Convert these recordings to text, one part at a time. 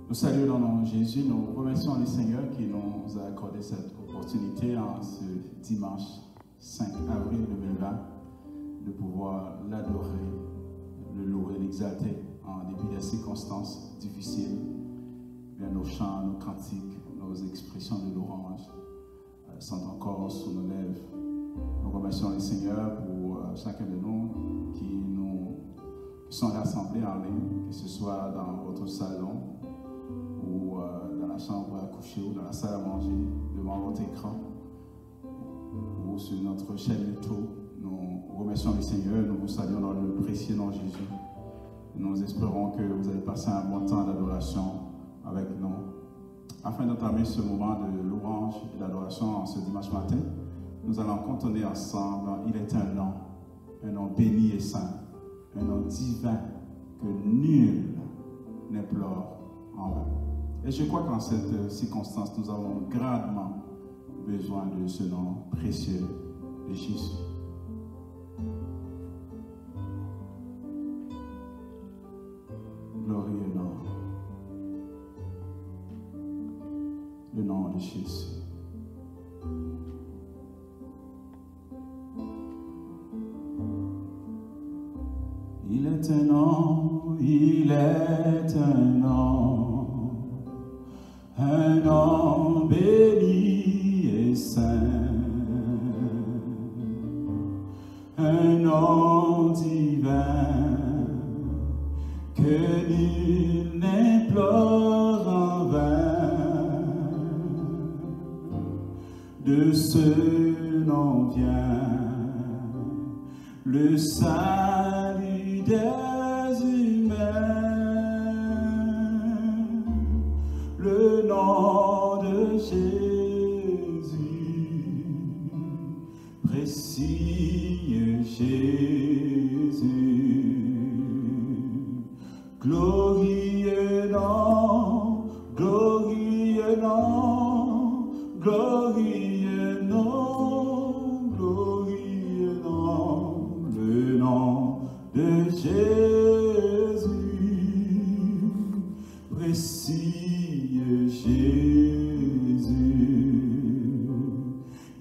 Nous saluons dans le nom de Jésus, nous remercions le Seigneur qui nous a accordé cette opportunité en ce dimanche 5 avril 2020 de pouvoir l'adorer, le louer, l'exalter en dépit des circonstances difficiles. Bien, nos chants, nos cantiques, nos expressions de louange sont encore sous nos lèvres. Nous remercions le Seigneur pour chacun de nous qui sont rassemblés en ligne, que ce soit dans votre salon ou dans la chambre à coucher ou dans la salle à manger, devant votre écran ou sur notre chaîne YouTube. Nous remercions le Seigneur, nous vous saluons dans le précieux nom de Jésus. Nous espérons que vous allez passer un bon temps d'adoration avec nous. Afin d'entamer ce moment de louange et d'adoration ce dimanche matin, nous allons contonner ensemble « Il est un nom béni et saint, un nom divin que nul n'implore en vain. » Et je crois qu'en cette circonstance, nous avons grandement besoin de ce nom précieux de Jésus. Glorieux nom, le nom de Jésus. Il est un nom, il est un nom béni et saint, un nom divin que nul n'implore en vain. De ce nom vient le salut des humains, le nom de Jésus, précieux Jésus, glorieux nom, glorieux nom, glorieux nom, glorieux nom, le nom de Jésus, précieux Jésus.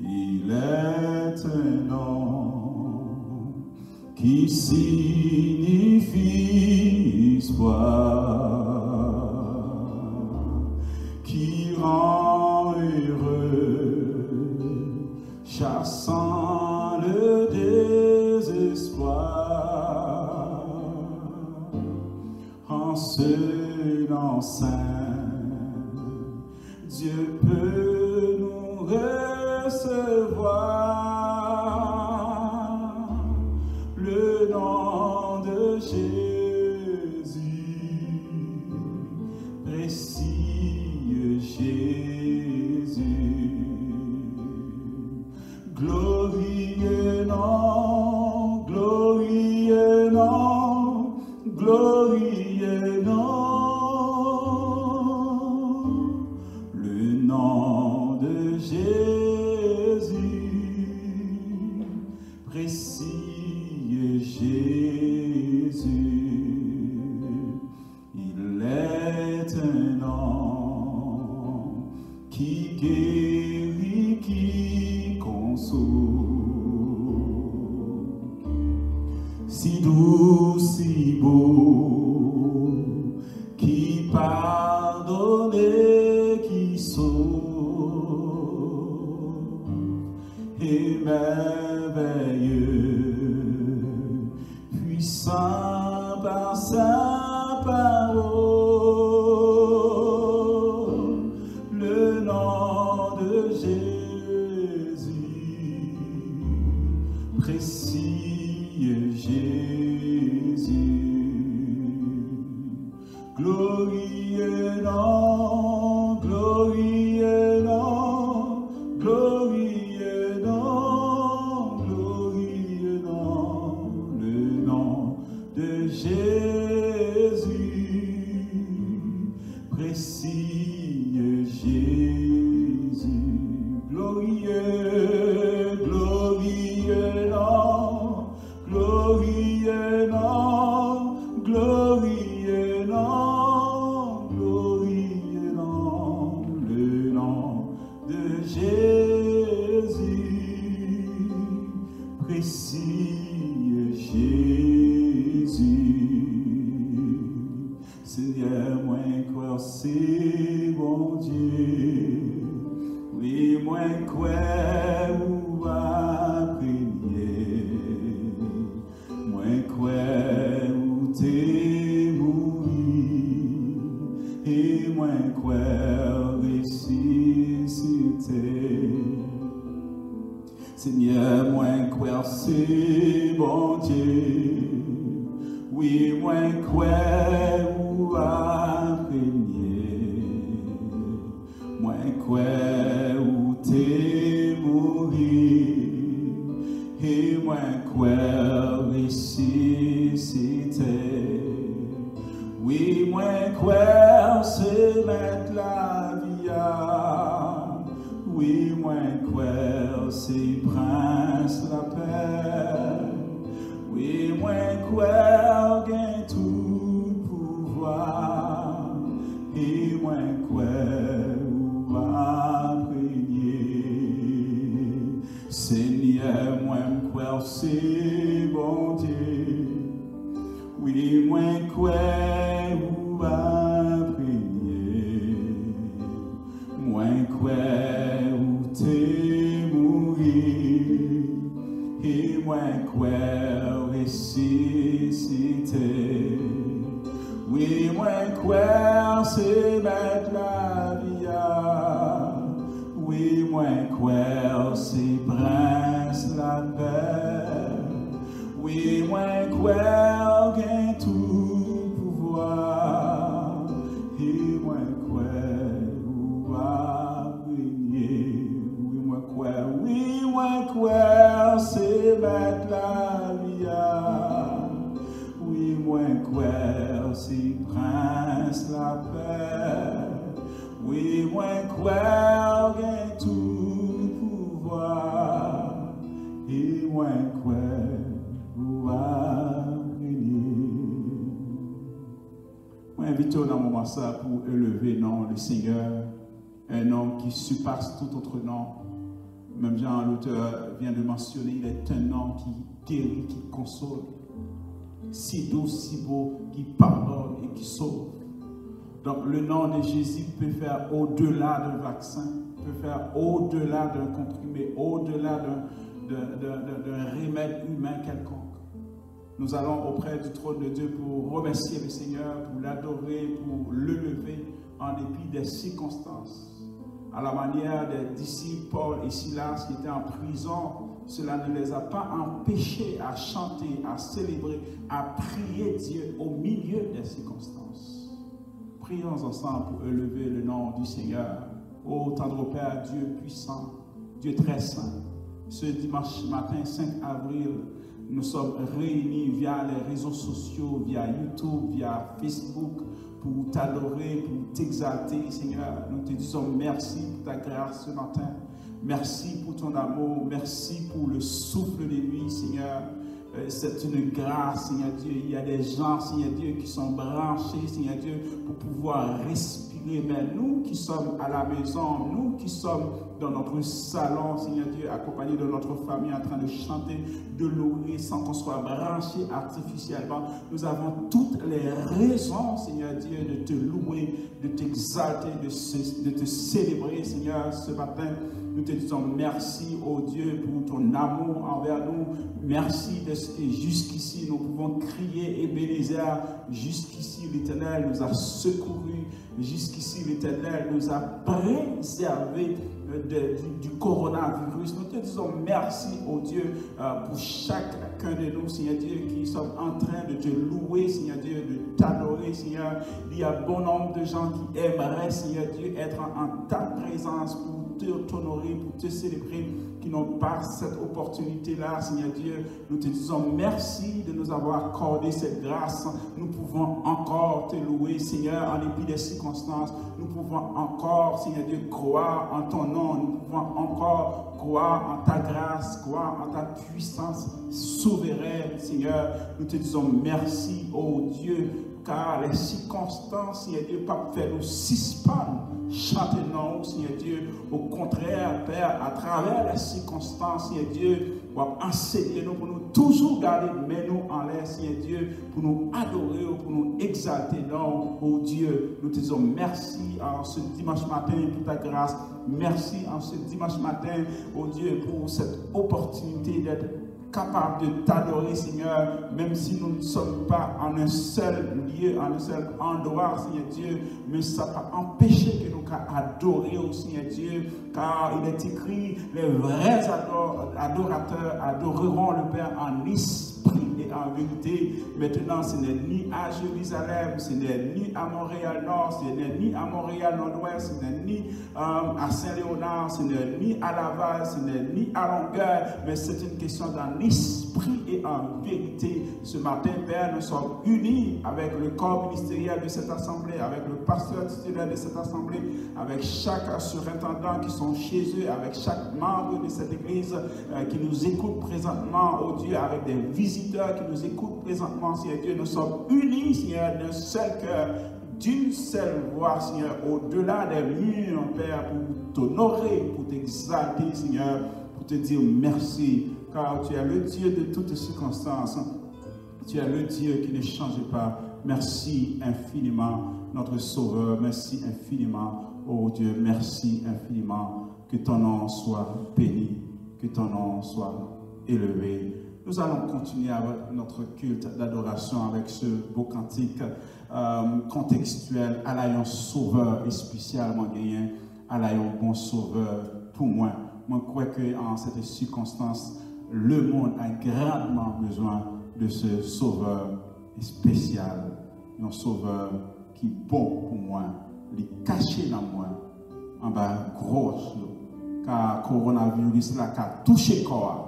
Il est un nom qui signifie espoir, qui rend heureux, chassant le désespoir. En ce nom saint, Dieu peut nous recevoir, le nom de Jésus, précieux Jésus, glorieux nom, glorieux nom, glorieux nom, le nom de Jésus, précieux Jésus. Il est un nom qui guérit, qui console, si doux, si beau, qui pardonne et qui sauve, et merveilleux, puissant par sa parole, le nom de Jésus, précieux Jésus, glorieux nom, glorieux nom, glorieux nom, glorieux nom, le nom de Jésus, précieux Jésus, glorieux, glorieux nom, glorieux nom, glorieux nom, glorieux croire, c'est bon Dieu. Oui, moi, croire ou va prier. Moi, croire ou t'es mouru. Et moi, croire ressusciter. Seigneur, moi, croire, c'est bon Dieu. Oui, moi, croire ou va prier. Moi, croire ou t'es mouru. Et moi, croire ressusciter. Oui, moi, croire se mettre la vie à. Oui, moi, croire c'est prince la paix. Oui, moi, croire gagne tout pouvoir. Et moi, croire va prier. Seigneur, moi, croire c'est bon Dieu. Oui, moi, croire va prier. Moi, croire t'es mouru. Et moi, croire ressusciter. Oui, moi, croire c'est mettre la vie à. Oui, moi, croire c'est prince la paix. Oui, moi, croire gagne tout pouvoir. Et moi, croire briller. Oui, moi, croire c'est mettre la vie à. Oui, moi, croire c'est prince la paix. Oui, moi, croire gagne tout pouvoir. Et moi, croire briller. Moi, invite-toi dans mon moment ça pour élever le nom du Seigneur, un nom qui surpasse tout autre nom. Même Jean, l'auteur, vient de mentionner, il est un nom qui guérit, qui console. Si doux, si beau, qui pardonne et qui sauve. Donc le nom de Jésus peut faire au-delà d'un vaccin, peut faire au-delà d'un comprimé, au-delà d'un remède humain quelconque. Nous allons auprès du trône de Dieu pour remercier le Seigneur, pour l'adorer, pour le lever en dépit des circonstances. À la manière des disciples Paul et Silas qui étaient en prison, cela ne les a pas empêchés à chanter, à célébrer, à prier Dieu au milieu des circonstances. Prions ensemble pour élever le nom du Seigneur. Ô tendre Père, Dieu puissant, Dieu très saint, ce dimanche matin 5 avril, nous sommes réunis via les réseaux sociaux, via YouTube, via Facebook, pour t'adorer, pour t'exalter, Seigneur. Nous te disons merci pour ta grâce ce matin. Merci pour ton amour. Merci pour le souffle de nuit, Seigneur. C'est une grâce, Seigneur Dieu. Il y a des gens, Seigneur Dieu, qui sont branchés, Seigneur Dieu, pour pouvoir respirer. Mais nous qui sommes à la maison, nous qui sommes dans notre salon, Seigneur Dieu, accompagnés de notre famille en train de chanter, de louer sans qu'on soit branché artificiellement, nous avons toutes les raisons, Seigneur Dieu, de te louer, de t'exalter, de te célébrer, Seigneur, ce matin. Nous te disons merci, ô Dieu, pour ton amour envers nous. Merci de ce que jusqu'ici nous pouvons crier Ebenezer. Jusqu'ici l'Éternel nous a secourus. Jusqu'ici l'Éternel nous a préservés du coronavirus. Nous te disons merci, ô Dieu, pour chacun de nous, Seigneur Dieu, qui sommes en train de te louer, Seigneur Dieu, de t'adorer, Seigneur. Il y a bon nombre de gens qui aimeraient, Seigneur Dieu, être en ta présence pour t'honorer, pour te célébrer, qui n'ont pas cette opportunité-là, Seigneur Dieu. Nous te disons merci de nous avoir accordé cette grâce. Nous pouvons encore te louer, Seigneur, en dépit des circonstances. Nous pouvons encore, Seigneur Dieu, croire en ton nom. Nous pouvons encore croire en ta grâce, croire en ta puissance souveraine, Seigneur. Nous te disons merci, ô Dieu, car les circonstances, Seigneur Dieu, pas faire nous suspendre. Chantez-nous, Seigneur Dieu. Au contraire, Père, à travers les circonstances, Seigneur Dieu, pour enseigner nous, pour nous toujours garder mais nous en l'air, Seigneur Dieu, pour nous adorer, pour nous exalter. Non, oh Dieu, nous te disons merci en ce dimanche matin pour ta grâce. Merci en ce dimanche matin, oh Dieu, pour cette opportunité d'être capable de t'adorer, Seigneur, même si nous ne sommes pas en un seul lieu, en un seul endroit, Seigneur Dieu, mais ça n'a pas empêché que nous adorer au Seigneur Dieu, car il est écrit, les vrais adorateurs adoreront le Père en esprit et en vérité. Maintenant, ce n'est ni à Jérusalem, ce n'est ni à Montréal-Nord, ce n'est ni à Montréal-Nord-Ouest, ce n'est ni à Saint-Léonard, ce n'est ni à Laval, ce n'est ni à Longueuil, mais c'est une question d'en esprit et en vérité. Ce matin, Père, nous sommes unis avec le corps ministériel de cette assemblée, avec le pasteur titulaire de cette assemblée, avec chaque surintendant qui sont chez eux, avec chaque membre de cette église qui nous écoute présentement, oh Dieu, avec des visiteurs qui nous écoutent présentement, Seigneur Dieu. Nous sommes unis, Seigneur, d'un seul cœur, d'une seule voix, Seigneur, au-delà des murs, Père, pour t'honorer, pour t'exalter, Seigneur, pour te dire merci, car tu es le Dieu de toutes circonstances. Tu es le Dieu qui ne change pas. Merci infiniment, notre Sauveur. Merci infiniment, oh Dieu. Merci infiniment. Que ton nom soit béni, que ton nom soit élevé. Nous allons continuer avec notre culte d'adoration avec ce beau cantique contextuel. Allah, un sauveur et spécialement gagné. Allah, un bon sauveur pour moi. Moi, je crois qu'en cette circonstance, le monde a grandement besoin de ce sauveur spécial. Un sauveur qui est bon pour moi, il est caché dans moi, en bas gros, car le coronavirus là, qui a touché le corps.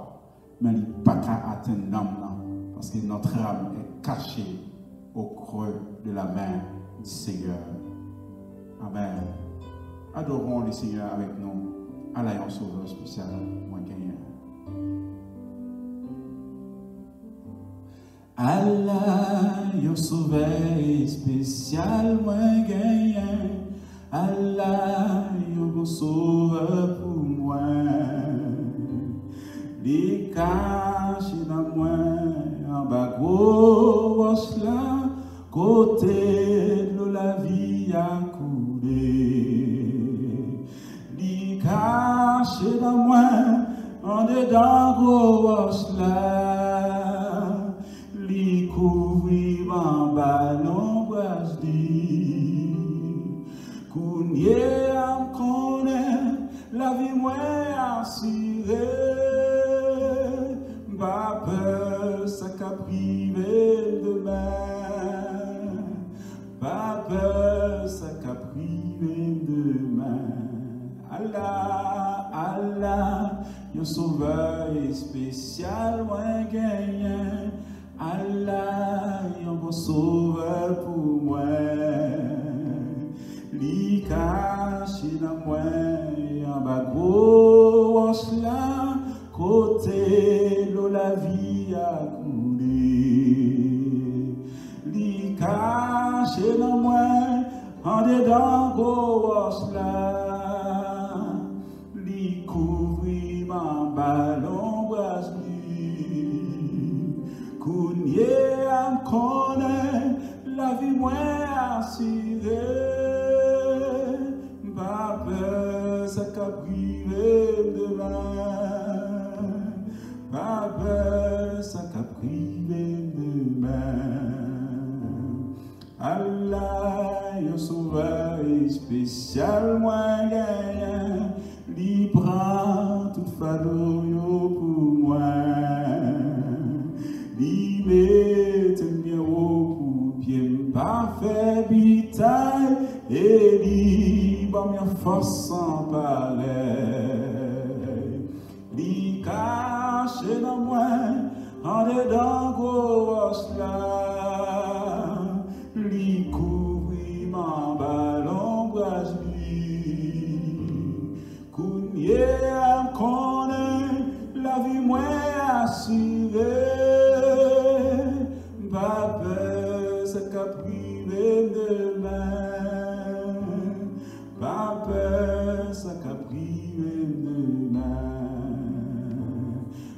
Mais il n'est pas qu'à atteindre l'âme, parce que notre âme est cachée au creux de la main du Seigneur. Amen. Adorons le Seigneur avec nous. Allah est un sauveur spécial, moi gagnant. Allah est un sauveur spécial, moi gagnant. Allah est un bon sauveur pour moi. Les caches dans moi, en bas gros, là, côté de la vie à couler. Les caches dans moi, en dedans gros, là, les couvrir en ballon, bois-li. Kounye am connaît, la vie moins assurée. Pas peur, ça qu'a privé demain. Pas peur, ça qu'a privé demain. Allah, Allah, yon sauveur spécial, moi gagnant. Allah, yon bon sauveur pour moi. Li caché dans moi, en bas gros, là. Côté de la vie à couler, li caché dans moi, en dedans gauche là, li couvrir ma ballon boisli, kounye am connaît la vie moins assurée, pas peur ça qu'a privé demain. Pas peur, ça qu'a privé demain. Allah, un sauveur spécial, moi gagnant, lui prend toute fardeau pour moi. Lui met un numéro pour bien parfait bitaille, et lui bon bien force sans pareil. Lui caché dans moi, en dedans gauche là, lui couvrir ma ballon boisli. Kounye am connaît la vie moins assurée. Pas peur, ça qu'a privé demain. Pas peur, ça qu'a privé demain.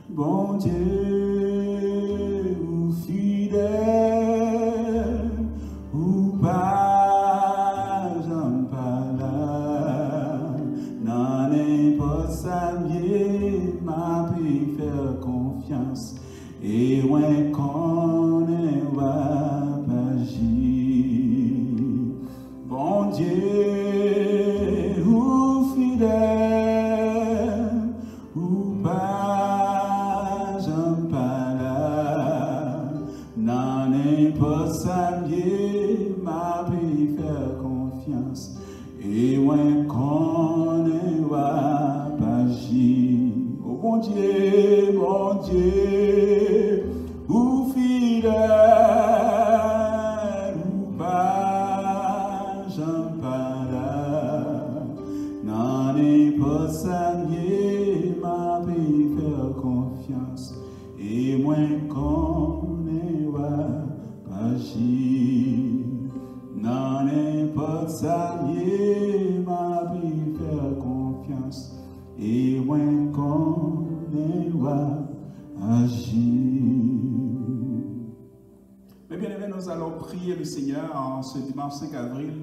Bon m'a pu faire confiance. Et moi, qu'on ne va pas agir. Oh mon Dieu, ou fidèle, ou pas, j'en parle. N'en est pas ça, m'a pu faire confiance. Et moi, qu'on ne va pas agir. N'en est pas ça, m'a pu faire confiance. Et moi, qu'on ne va agir. Mais bien aimé, nous allons prier le Seigneur en ce dimanche 5 avril,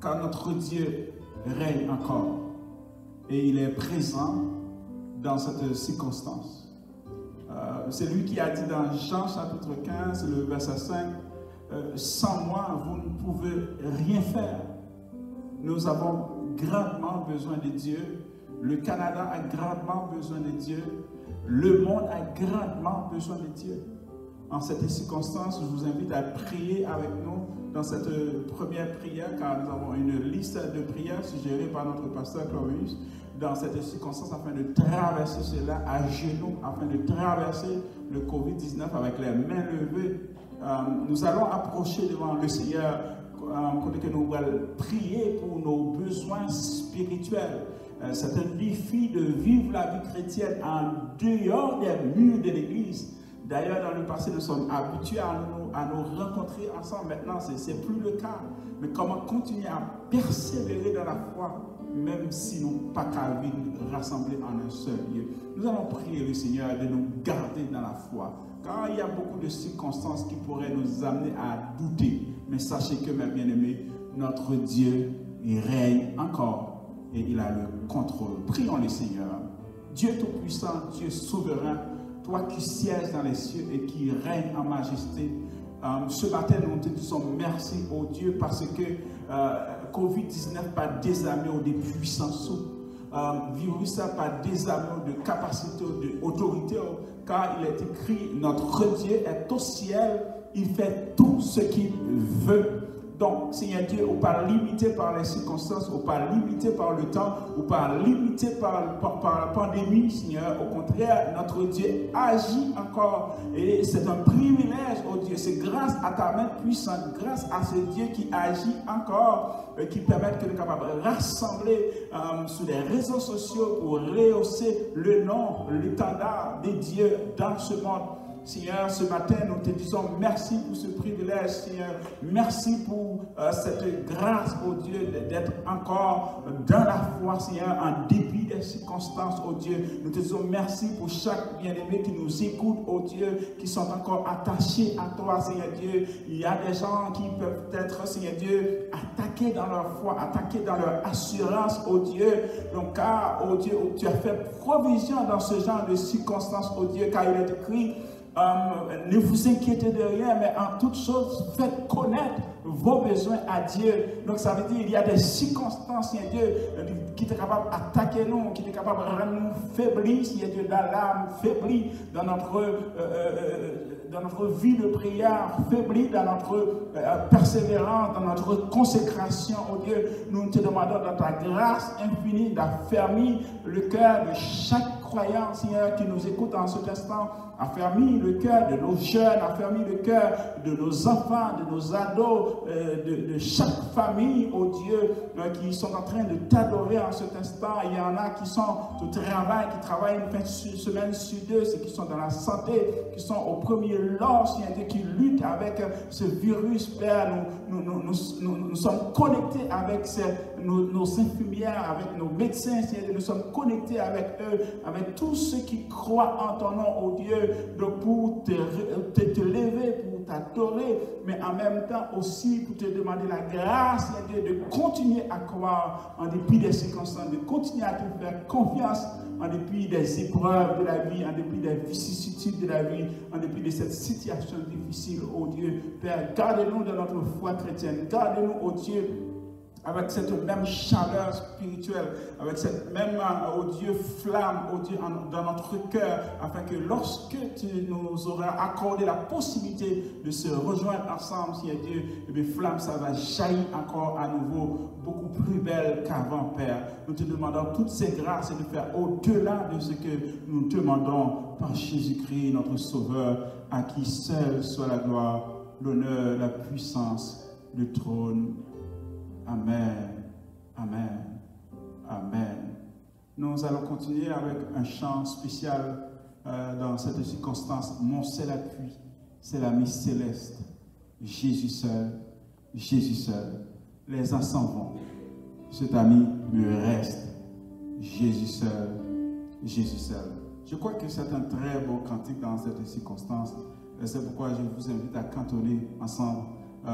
car notre Dieu règne encore et il est présent dans cette circonstance. C'est lui qui a dit dans Jean chapitre 15, le verset 5, sans moi, vous ne pouvez rien faire. Nous avons grandement besoin de Dieu. Le Canada a grandement besoin de Dieu. Le monde a grandement besoin de Dieu. En cette circonstance, je vous invite à prier avec nous dans cette première prière, car nous avons une liste de prières suggérée par notre pasteur Clovis, dans cette circonstance, afin de traverser cela à genoux, afin de traverser le Covid-19 avec les mains levées. Nous allons approcher devant le Seigneur, que nous allons prier pour nos besoins spirituels. C'est un défi de vivre la vie chrétienne en dehors des murs de l'Église. D'ailleurs, dans le passé, nous sommes habitués à nous rencontrer ensemble. Maintenant, ce n'est plus le cas. Mais comment continuer à persévérer dans la foi, même si nous n'avons pas qu'à vivre rassemblés en un seul lieu. Nous allons prier le Seigneur de nous garder dans la foi. Car il y a beaucoup de circonstances qui pourraient nous amener à douter. Mais sachez que, mes bien-aimés, notre Dieu, il règne encore et il a le contrôle. Prions le Seigneur. Dieu Tout-Puissant, Dieu souverain, toi qui sièges dans les cieux et qui règnes en majesté, ce matin, nous te disons merci, oh Dieu, parce que Covid-19 pas désarmé des puissances, virus n'a pas désarmé de capacité, d'autorité, car il est écrit, notre Dieu est au ciel, il fait tout ce qu'il veut. Donc, Seigneur Dieu, ou pas limité par les circonstances, ou pas limité par le temps, ou pas limité par la pandémie, Seigneur. Au contraire, notre Dieu agit encore. Et c'est un privilège, oh Dieu. C'est grâce à ta main puissante, grâce à ce Dieu qui agit encore, qui permet que nous soyons capables de rassembler sur les réseaux sociaux pour rehausser le nom, l'étendard des dieux dans ce monde. Seigneur, ce matin, nous te disons merci pour ce privilège, Seigneur. Merci pour cette grâce, oh Dieu, d'être encore dans la foi, Seigneur, en dépit des circonstances, oh Dieu. Nous te disons merci pour chaque bien-aimé qui nous écoute, oh Dieu, qui sont encore attachés à toi, Seigneur Dieu. Il y a des gens qui peuvent être, Seigneur Dieu, attaqués dans leur foi, attaqués dans leur assurance, oh Dieu. Donc, car, oh Dieu, tu as fait provision dans ce genre de circonstances, oh Dieu, car il est écrit, ne vous inquiétez de rien, mais en toute chose, faites connaître vos besoins à Dieu. Donc ça veut dire qu'il y a des circonstances, Seigneur Dieu, qui est capable d'attaquer nous, qui est capable de rendre nous faiblis, Seigneur Dieu, dans l'âme, faiblis dans notre vie de prière, faiblis dans notre persévérance, dans notre consécration, oh Dieu. Nous te demandons dans ta grâce infinie d'affermir le cœur de chaque croyant, Seigneur, qui nous écoute en cet instant, affermir le cœur de nos jeunes, affermir le cœur de nos enfants, de nos ados, de chaque famille, oh Dieu, qui sont en train de t'adorer en cet instant. Il y en a qui sont au travail, qui travaillent une fin de semaine sur deux, ceux qui sont dans la santé, qui sont au premier lot, Seigneur Dieu, qui luttent avec ce virus, Père. Nous sommes connectés avec nos infirmières, avec nos médecins, Seigneur Dieu. Nous sommes connectés avec eux, avec tous ceux qui croient en ton nom, oh Dieu, donc pour te lever, pour t'adorer, mais en même temps aussi pour te demander la grâce, Seigneur Dieu, de continuer à croire en dépit des circonstances, de continuer à te faire confiance en dépit des épreuves de la vie, en dépit des vicissitudes de la vie, en dépit de cette situation difficile, oh Dieu. Père, garde-nous dans notre foi chrétienne, garde-nous, oh Dieu, avec cette même chaleur spirituelle, avec cette même, oh Dieu, flamme, oh Dieu, dans notre cœur, afin que lorsque tu nous auras accordé la possibilité de se rejoindre ensemble, Seigneur Dieu, et bien, flamme, ça va jaillir encore à nouveau, beaucoup plus belle qu'avant, Père. Nous te demandons toutes ces grâces et de faire au-delà de ce que nous demandons par Jésus-Christ, notre Sauveur, à qui seul soit la gloire, l'honneur, la puissance, le trône. Amen, amen, amen. Nous allons continuer avec un chant spécial dans cette circonstance. Mon seul appui, c'est l'ami céleste. Jésus seul, Jésus seul. Les uns s'en vont. Cet ami me reste. Jésus seul, Jésus seul. Je crois que c'est un très beau cantique dans cette circonstance. Et c'est pourquoi je vous invite à cantonner ensemble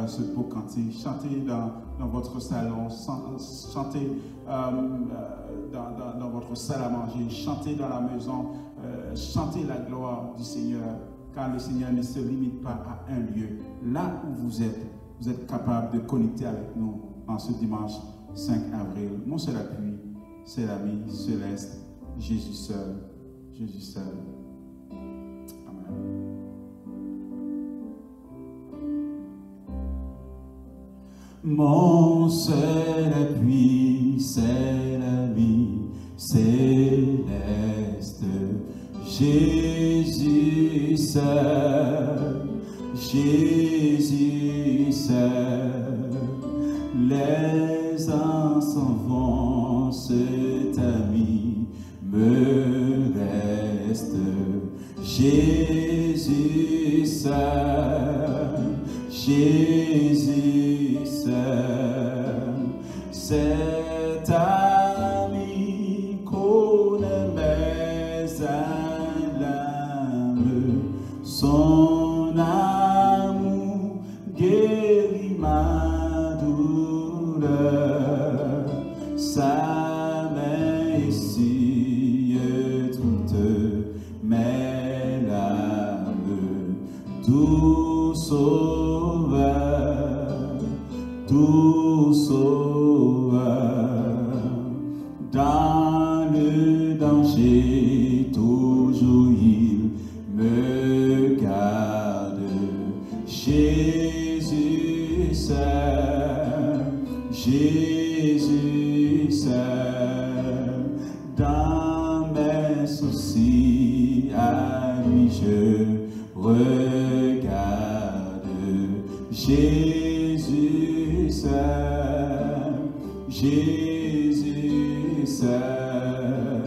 ce beau cantique. Chantez dans votre salon, chantez dans votre salle à manger, chantez dans la maison, chantez la gloire du Seigneur, car le Seigneur ne se limite pas à un lieu. Là où vous êtes capable de connecter avec nous en ce dimanche 5 avril. Mon seul appui, c'est l'ami céleste, Jésus seul, Jésus seul. Amen. Mon seul appui, c'est l'ami céleste, Jésus seul, Jésus seul. Les uns s'en vont, cet ami me reste, Jésus seul, Jésus seul. Cet ami connaît mes alarmes, son amour guérit ma douleur, sa main essuie toutes mes larmes, tout sauveur, tout sauveur, dans le danger, toujours il me garde. Jésus seul, Jésus seul, dans mes soucis, à lui je regarde. Jésus seul, Jésus seul,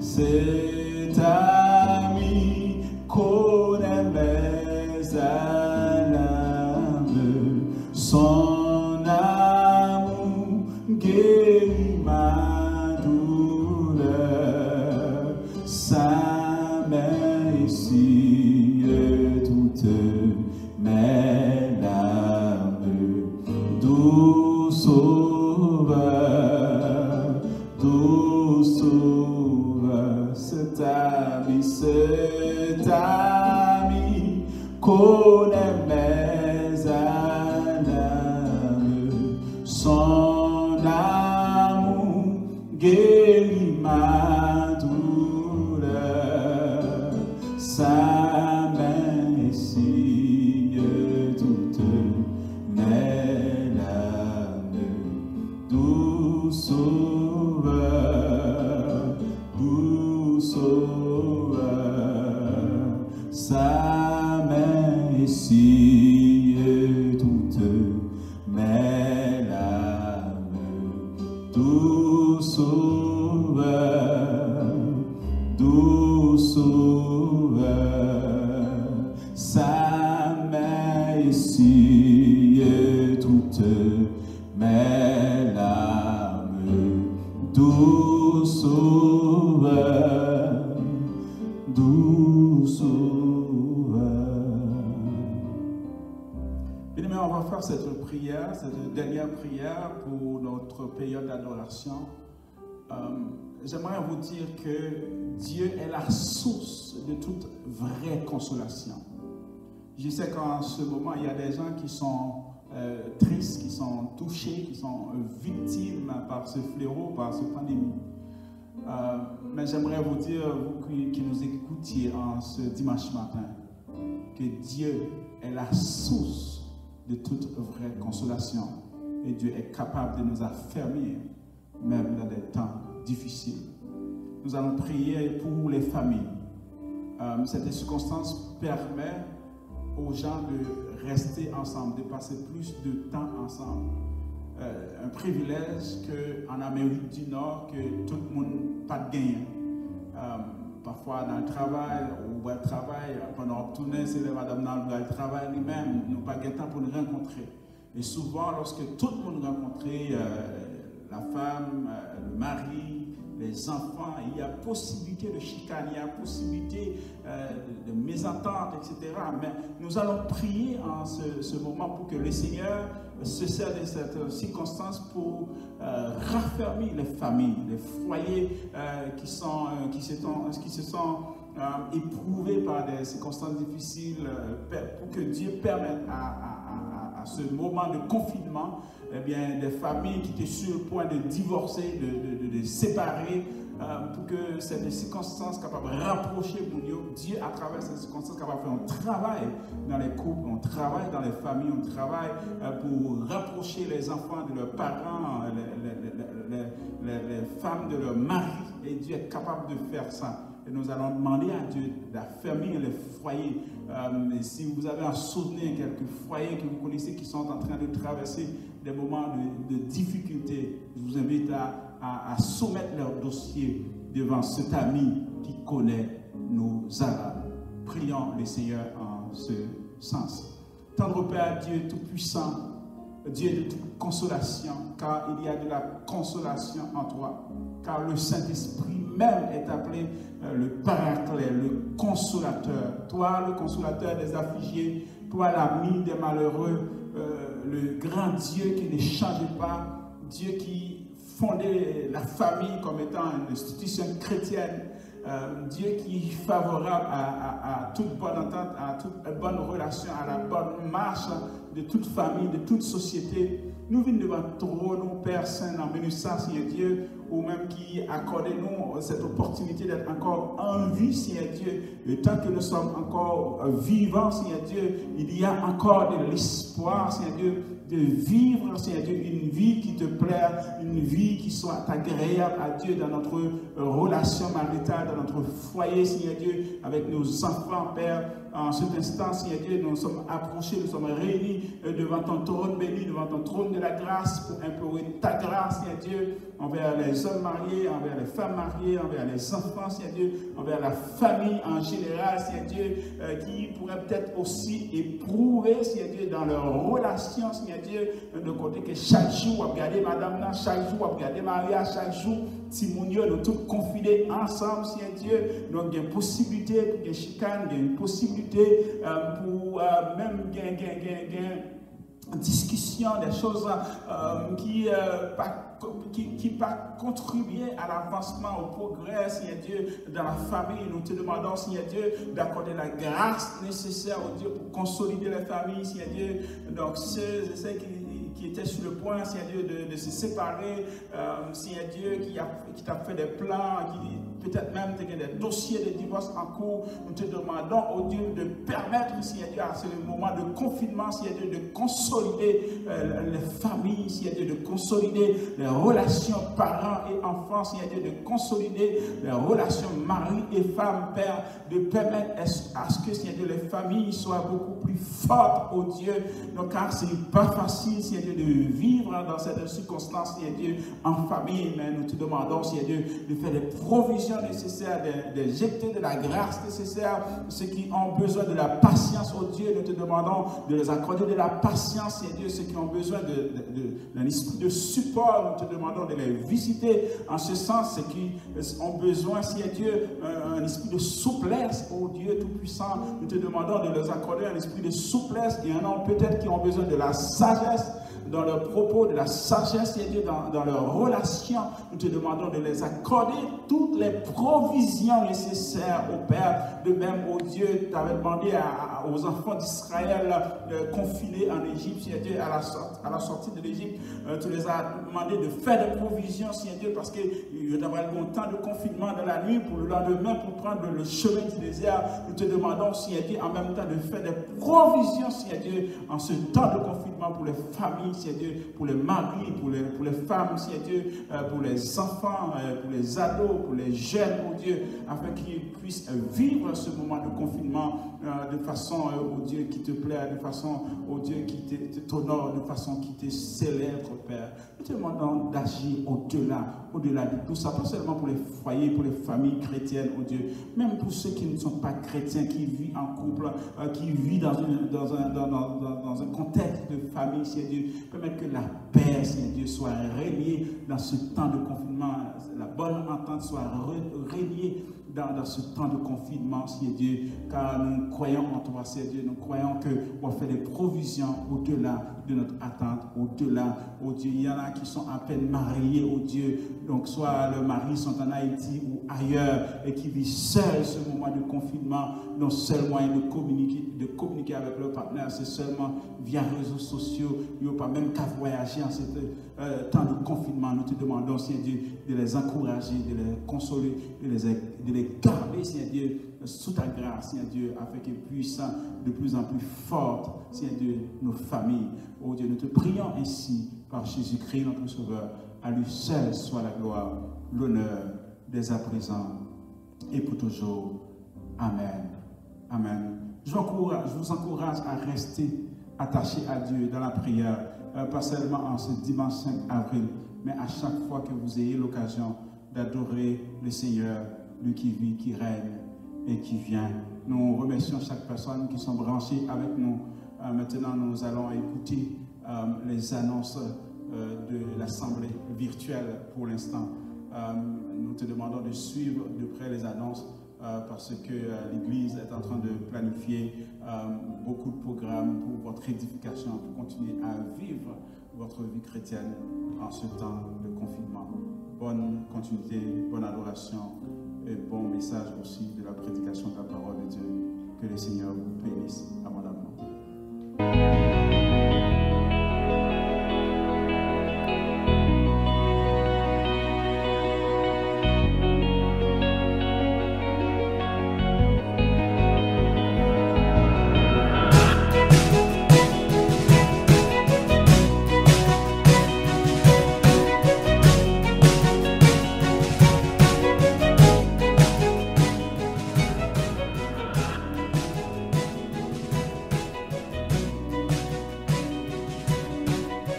cet ami connaît mes alarmes, son amour guérit ma douleur, sa main essuie toutes mes larmes, doux sauveur, doux sauveur, cet ami connaît mes alarmes, son amour guérit ma douleur, sa main essuie toutes mes larmes, doux sauveur, doux sauveur, sa main essuie toutes mes larmes, doux sauveur, doux sauveur, sa main essuie toutes mes larmes, doux sauveur, doux sauveur. Bien-aimés, on va faire cette prière, cette dernière prière pour notre période d'adoration. J'aimerais vous dire que Dieu est la source de toute vraie consolation. Je sais qu'en ce moment, il y a des gens qui sont tristes, qui sont touchés, qui sont victimes par ce fléau, par cette pandémie. Mais j'aimerais vous dire, vous qui nous écoutiez en ce dimanche matin, que Dieu est la source de toute vraie consolation. Et Dieu est capable de nous affermir, même dans des temps difficiles. Nous allons prier pour les familles. Cette circonstance permet aux gens de rester ensemble, de passer plus de temps ensemble. Un privilège qu'en Amérique du Nord, que tout le monde pas de gain. Parfois dans le travail, ou le travail, pendant tourner, c'est le madame dans le travail lui-même, nous n'avons pas de temps pour nous rencontrer. Et souvent, lorsque tout le monde rencontrait la femme, le mari, les enfants, il y a possibilité de chicane, il y a possibilité de mésentente, etc. Mais nous allons prier en ce moment pour que le Seigneur se serve de cette circonstance pour raffermir les familles, les foyers qui se sont éprouvés par des circonstances difficiles, pour que Dieu permette à ce moment de confinement, eh bien, des familles qui étaient sur le point de divorcer, de séparer, pour que cette circonstance capable de rapprocher Dieu à travers cette circonstance capable de faire un travail dans les couples, on travaille dans les familles, on travaille pour rapprocher les enfants de leurs parents, les femmes de leurs maris, et Dieu est capable de faire ça. Et nous allons demander à Dieu d'affermir les foyers. Et si vous avez un souvenir, quelques foyers que vous connaissez qui sont en train de traverser des moments de difficulté, je vous invite à soumettre leur dossier devant cet ami qui connaît nos âmes. Prions le Seigneur en ce sens. Tendre Père, Dieu Tout-Puissant, Dieu de toute consolation, car il y a de la consolation en toi, car le Saint-Esprit même est appelé le Paraclet, le Consolateur. Toi, le Consolateur des affligés, toi, l'ami des malheureux, le grand Dieu qui ne change pas, Dieu qui fondait la famille comme étant une institution chrétienne, Dieu qui est favorable à toute bonne entente, à toute bonne relation, à la bonne marche de toute famille, de toute société. Nous venons devant toi, nous, Père Saint, dans ça, Seigneur Dieu, ou même qui accordez-nous cette opportunité d'être encore en vie, Seigneur Dieu. Et tant que nous sommes encore vivants, Seigneur Dieu, il y a encore de l'espoir, Seigneur Dieu, de vivre, Seigneur Dieu, une vie qui te plaît, une vie qui soit agréable à Dieu dans notre relation maritale, dans notre foyer, Seigneur Dieu, avec nos enfants, Père. En cet instant, Seigneur Dieu, nous sommes approchés, nous sommes réunis devant ton trône béni, devant ton trône de la grâce, pour implorer ta grâce, Seigneur Dieu, envers les hommes mariés, envers les femmes mariées, envers les enfants, Seigneur Dieu, envers la famille en général, Seigneur Dieu, qui pourrait peut-être aussi éprouver, Seigneur Dieu, dans leur relation, Seigneur Dieu, de côté que chaque jour, on regarder Madame là, chaque jour, on regarder Maria, chaque jour, Timonio, nous tous confinés ensemble, Seigneur Dieu, donc il y a une possibilité pour des chicanes, il y a une possibilité pour même discussion des choses qui pas contribuer à l'avancement, au progrès, Seigneur Dieu, dans la famille. Nous te demandons, Seigneur Dieu, d'accorder la grâce nécessaire au Dieu pour consolider les familles, Seigneur Dieu. Donc ceux et celles qui étaient sur le point, Seigneur Dieu, de se séparer, Seigneur Dieu, qui t'a fait des plans, qui peut-être même des dossiers de divorce en cours, nous te demandons, oh Dieu, de permettre, Seigneur Dieu, à ce moment de confinement, Seigneur Dieu, de consolider les familles, Seigneur Dieu, de consolider les relations parents et enfants, Seigneur Dieu, de consolider les relations mari et femme, Père, de permettre à ce que, Seigneur Dieu, les familles soient beaucoup plus fortes, oh Dieu, donc car ce n'est pas facile, Seigneur Dieu, de vivre dans cette circonstance, Seigneur Dieu, en famille, mais nous te demandons, Seigneur Dieu, de faire des provisions nécessaires, d'éjecter de la grâce nécessaire, ceux qui ont besoin de la patience, oh Dieu, nous te demandons de les accorder de la patience, Seigneur Dieu, ceux qui ont besoin d'un esprit de support, nous te demandons de les visiter en ce sens, ceux qui ont besoin, Seigneur Dieu, un esprit de souplesse, oh Dieu Tout-Puissant, nous te demandons de les accorder un esprit de souplesse, et un homme peut-être qui ont besoin de la sagesse, dans leurs propos, de la sagesse, Seigneur Dieu, dans leurs relations. Nous te demandons de les accorder toutes les provisions nécessaires au Père. De même, oh Dieu, tu avais demandé aux enfants d'Israël confinés en Égypte, Seigneur Dieu, à la sortie de l'Égypte, tu les as demandé de faire des provisions, Seigneur Dieu, parce qu'il y a un temps de confinement dans la nuit, pour le lendemain, pour prendre le chemin du désert. Nous te demandons, Seigneur Dieu, en même temps de faire des provisions, Seigneur Dieu, en ce temps de confinement pour les familles, Seigneur Dieu, pour les maris, pour les femmes, Seigneur Dieu, pour les enfants, pour les ados, pour les jeunes, oh Dieu, afin qu'ils puissent vivre ce moment de confinement de façon, oh Dieu, qui te plaît, de façon, oh Dieu, qui t'honore, de façon qui te célèbre, Père. Nous te demandons d'agir au-delà de tout ça, pas seulement pour les foyers, pour les familles chrétiennes, oh Dieu, même pour ceux qui ne sont pas chrétiens, qui vivent en couple, qui vivent dans un contexte de famille, Seigneur Dieu. Permettre que la paix, Seigneur Dieu, soit régnée dans ce temps de confinement, la bonne entente soit régnée dans ce temps de confinement, Seigneur Dieu, car nous croyons en toi, Seigneur Dieu, nous croyons qu'on fait des provisions au-delà de notre attente, au-delà, oh Dieu, il y en a qui sont à peine mariés, oh Dieu, donc soit leurs maris sont en Haïti ou ailleurs et qui vivent seuls ce moment de confinement. Nos seuls moyens de communiquer avec leurs partenaires, c'est seulement via les réseaux sociaux. Ils n'ont pas même qu'à voyager en ce temps de confinement. Nous te demandons, Seigneur Dieu, de les encourager, de les consoler, de les garder, Seigneur Dieu, sous ta grâce, Seigneur Dieu, afin qu'ils puissent de plus en plus fortes, Seigneur Dieu, nos familles. Oh Dieu, nous te prions ainsi par Jésus-Christ, notre Sauveur. À lui seul soit la gloire, l'honneur, dès à présent et pour toujours. Amen. Amen. Je vous encourage à rester attachés à Dieu dans la prière, pas seulement en ce dimanche 5 avril, mais à chaque fois que vous ayez l'occasion d'adorer le Seigneur, lui qui vit, qui règne et qui vient. Nous remercions chaque personne qui sont branchées avec nous. Maintenant, nous allons écouter les annonces de l'Assemblée virtuelle pour l'instant. Nous te demandons de suivre de près les annonces parce que l'Église est en train de planifier beaucoup de programmes pour votre édification, pour continuer à vivre votre vie chrétienne en ce temps de confinement. Bonne continuité, bonne adoration et bon message aussi de la prédication de la parole de Dieu. Que le Seigneur vous bénisse abondamment.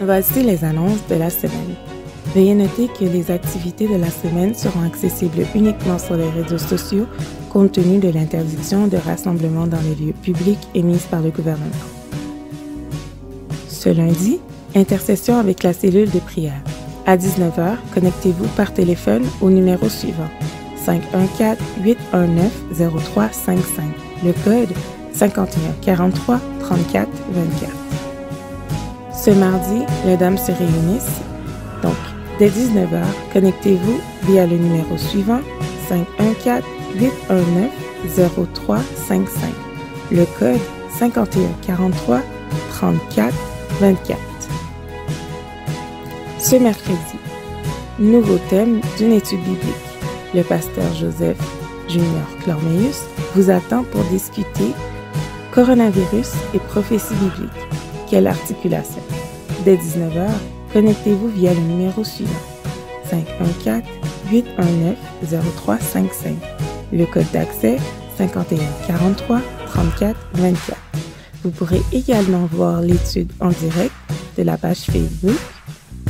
Voici les annonces de la semaine. Veuillez noter que les activités de la semaine seront accessibles uniquement sur les réseaux sociaux compte tenu de l'interdiction de rassemblement dans les lieux publics émise par le gouvernement. Ce lundi, intercession avec la cellule de prière. À 19h, connectez-vous par téléphone au numéro suivant 514-819-0355. Le code 5143 34 24. Ce mardi, les dames se réunissent. Donc, dès 19h, connectez-vous via le numéro suivant 514-819-0355. Le code 5143 34 24. Ce mercredi, nouveau thème d'une étude biblique. Le pasteur Joseph Junior Clormeus vous attend pour discuter coronavirus et prophétie biblique. Quelle articulation? Dès 19h, connectez-vous via le numéro suivant 514-819-0355. Le code d'accès 5143 34 24. Vous pourrez également voir l'étude en direct de la page Facebook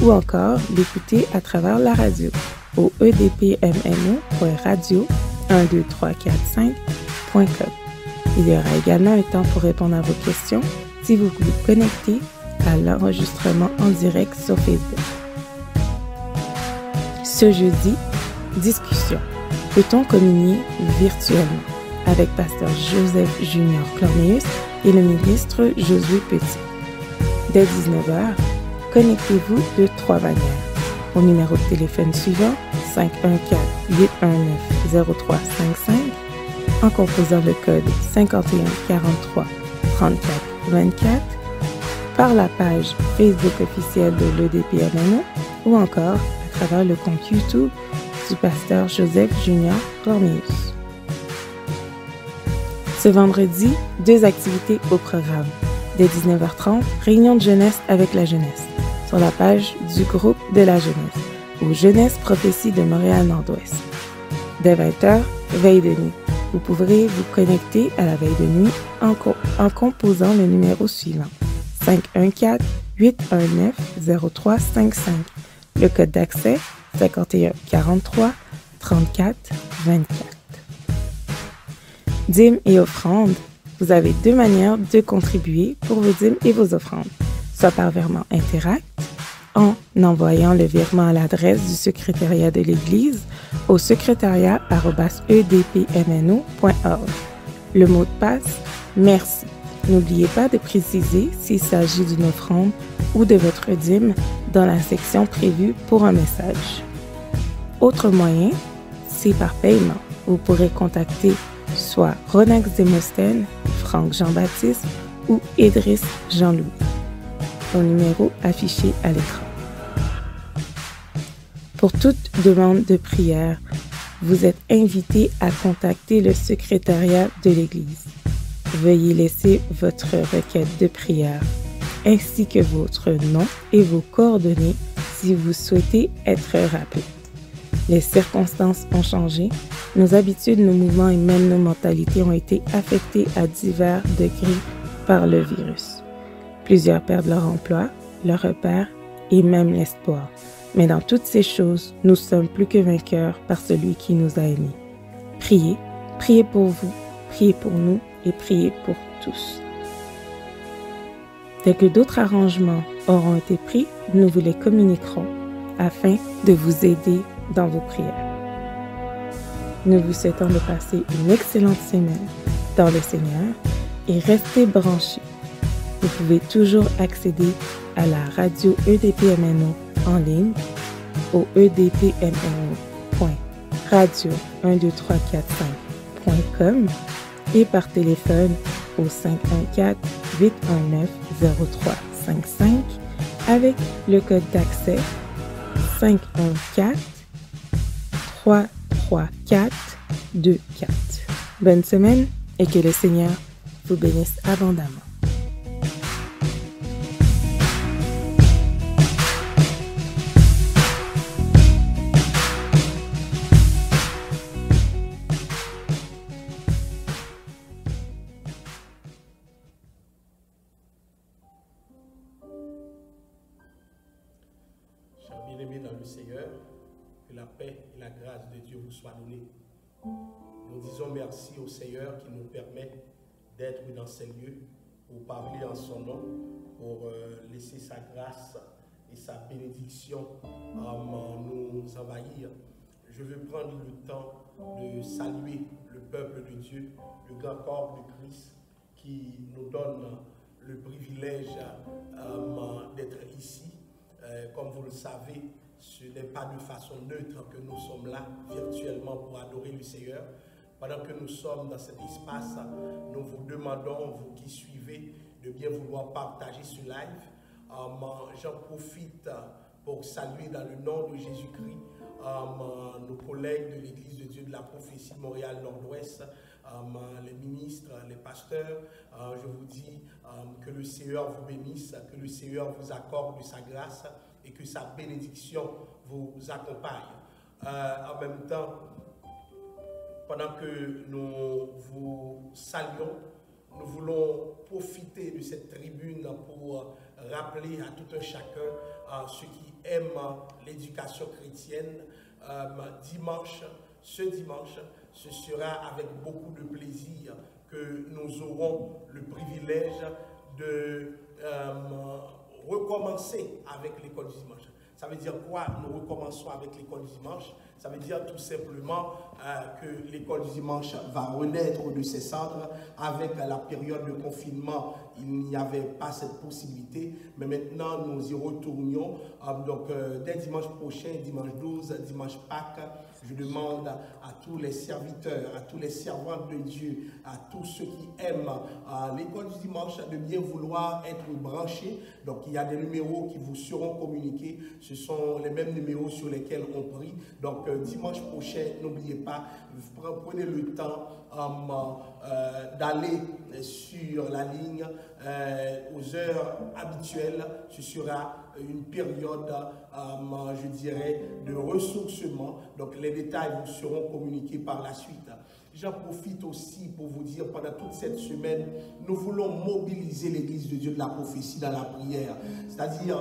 ou encore l'écouter à travers la radio au edpmno.radio12345.com. Il y aura également un temps pour répondre à vos questions si vous vous connectez à l'enregistrement en direct sur Facebook. Ce jeudi, discussion. Peut-on communier virtuellement? Avec pasteur Joseph Junior Clormeus et le ministre Josué Petit. Dès 19h, connectez-vous de 3 manières. Au numéro de téléphone suivant, 514-819-0355, en composant le code 5143 34 24, par la page Facebook officielle de l'EDPMNO ou encore à travers le compte YouTube du pasteur Joseph Junior Cornelius. Ce vendredi, 2 activités au programme. Dès 19h30, réunion de jeunesse avec la jeunesse, sur la page du groupe de la jeunesse, ou Jeunesse Prophétie de Montréal-Nord-Ouest. Dès 20h, veille de nuit. Vous pourrez vous connecter à la veille de nuit en composant le numéro suivant, 514-819-0355. Le code d'accès, 5143 34 24. Dîmes et offrandes. Vous avez 2 manières de contribuer pour vos dîmes et vos offrandes, soit par virement Interact, en envoyant le virement à l'adresse du secrétariat de l'Église au secrétariat@edpmno.org. Le mot de passe, merci. N'oubliez pas de préciser s'il s'agit d'une offrande ou de votre dîme dans la section prévue pour un message. Autre moyen, c'est par paiement. Vous pourrez contacter soit Ronax Demosthène, Franck Jean-Baptiste ou Idriss Jean-Louis au numéro affiché à l'écran. Pour toute demande de prière, vous êtes invité à contacter le secrétariat de l'Église. Veuillez laisser votre requête de prière ainsi que votre nom et vos coordonnées si vous souhaitez être rappelé. Les circonstances ont changé, nos habitudes, nos mouvements et même nos mentalités ont été affectés à divers degrés par le virus. Plusieurs perdent leur emploi, leur repère et même l'espoir. Mais dans toutes ces choses, nous sommes plus que vainqueurs par celui qui nous a aimés. Priez, priez pour vous, priez pour nous et priez pour tous. Dès que d'autres arrangements auront été pris, nous vous les communiquerons afin de vous aider dans vos prières. Nous vous souhaitons de passer une excellente semaine dans le Seigneur et restez branchés. Vous pouvez toujours accéder à la radio EDPMNO en ligne au edpmno.radio12345.com et par téléphone au 514-819-0355 avec le code d'accès 514-334-24. Bonne semaine et que le Seigneur vous bénisse abondamment. Bien-aimés dans le Seigneur, que la paix et la grâce de Dieu vous soient données. Nous disons merci au Seigneur qui nous permet d'être dans ces lieux pour parler en son nom, pour laisser sa grâce et sa bénédiction nous envahir. Je veux prendre le temps de saluer le peuple de Dieu, le grand corps de Christ qui nous donne le privilège d'être ici. Comme vous le savez, ce n'est pas de façon neutre que nous sommes là virtuellement pour adorer le Seigneur. Pendant que nous sommes dans cet espace, nous vous demandons, vous qui suivez, de bien vouloir partager ce live. J'en profite pour saluer dans le nom de Jésus-Christ nos collègues de l'Église de Dieu de la prophétie Montréal-Nord-Ouest, les ministres, les pasteurs. Je vous dis que le Seigneur vous bénisse, que le Seigneur vous accorde de sa grâce et que sa bénédiction vous accompagne. En même temps, pendant que nous vous saluons, nous voulons profiter de cette tribune pour rappeler à tout un chacun ceux qui aiment l'éducation chrétienne. Ce dimanche, ce sera avec beaucoup de plaisir que nous aurons le privilège de recommencer avec l'école du dimanche. Ça veut dire quoi? Nous recommençons avec l'école du dimanche. Ça veut dire tout simplement que l'école du dimanche va renaître de ses cendres. Avec la période de confinement, il n'y avait pas cette possibilité, mais maintenant nous y retournions. Donc dès dimanche prochain, dimanche 12, dimanche Pâques, je demande à tous les serviteurs, à tous les servantes de Dieu, à tous ceux qui aiment l'école du dimanche de bien vouloir être branchés. Donc il y a des numéros qui vous seront communiqués. Ce sont les mêmes numéros sur lesquels on prie. Donc dimanche prochain, n'oubliez pas, prenez le temps d'aller sur la ligne aux heures habituelles. Ce sera une période, je dirais, de ressourcement. Donc les détails vous seront communiqués par la suite. J'en profite aussi pour vous dire, pendant toute cette semaine, nous voulons mobiliser l'Église de Dieu de la prophétie dans la prière. C'est-à-dire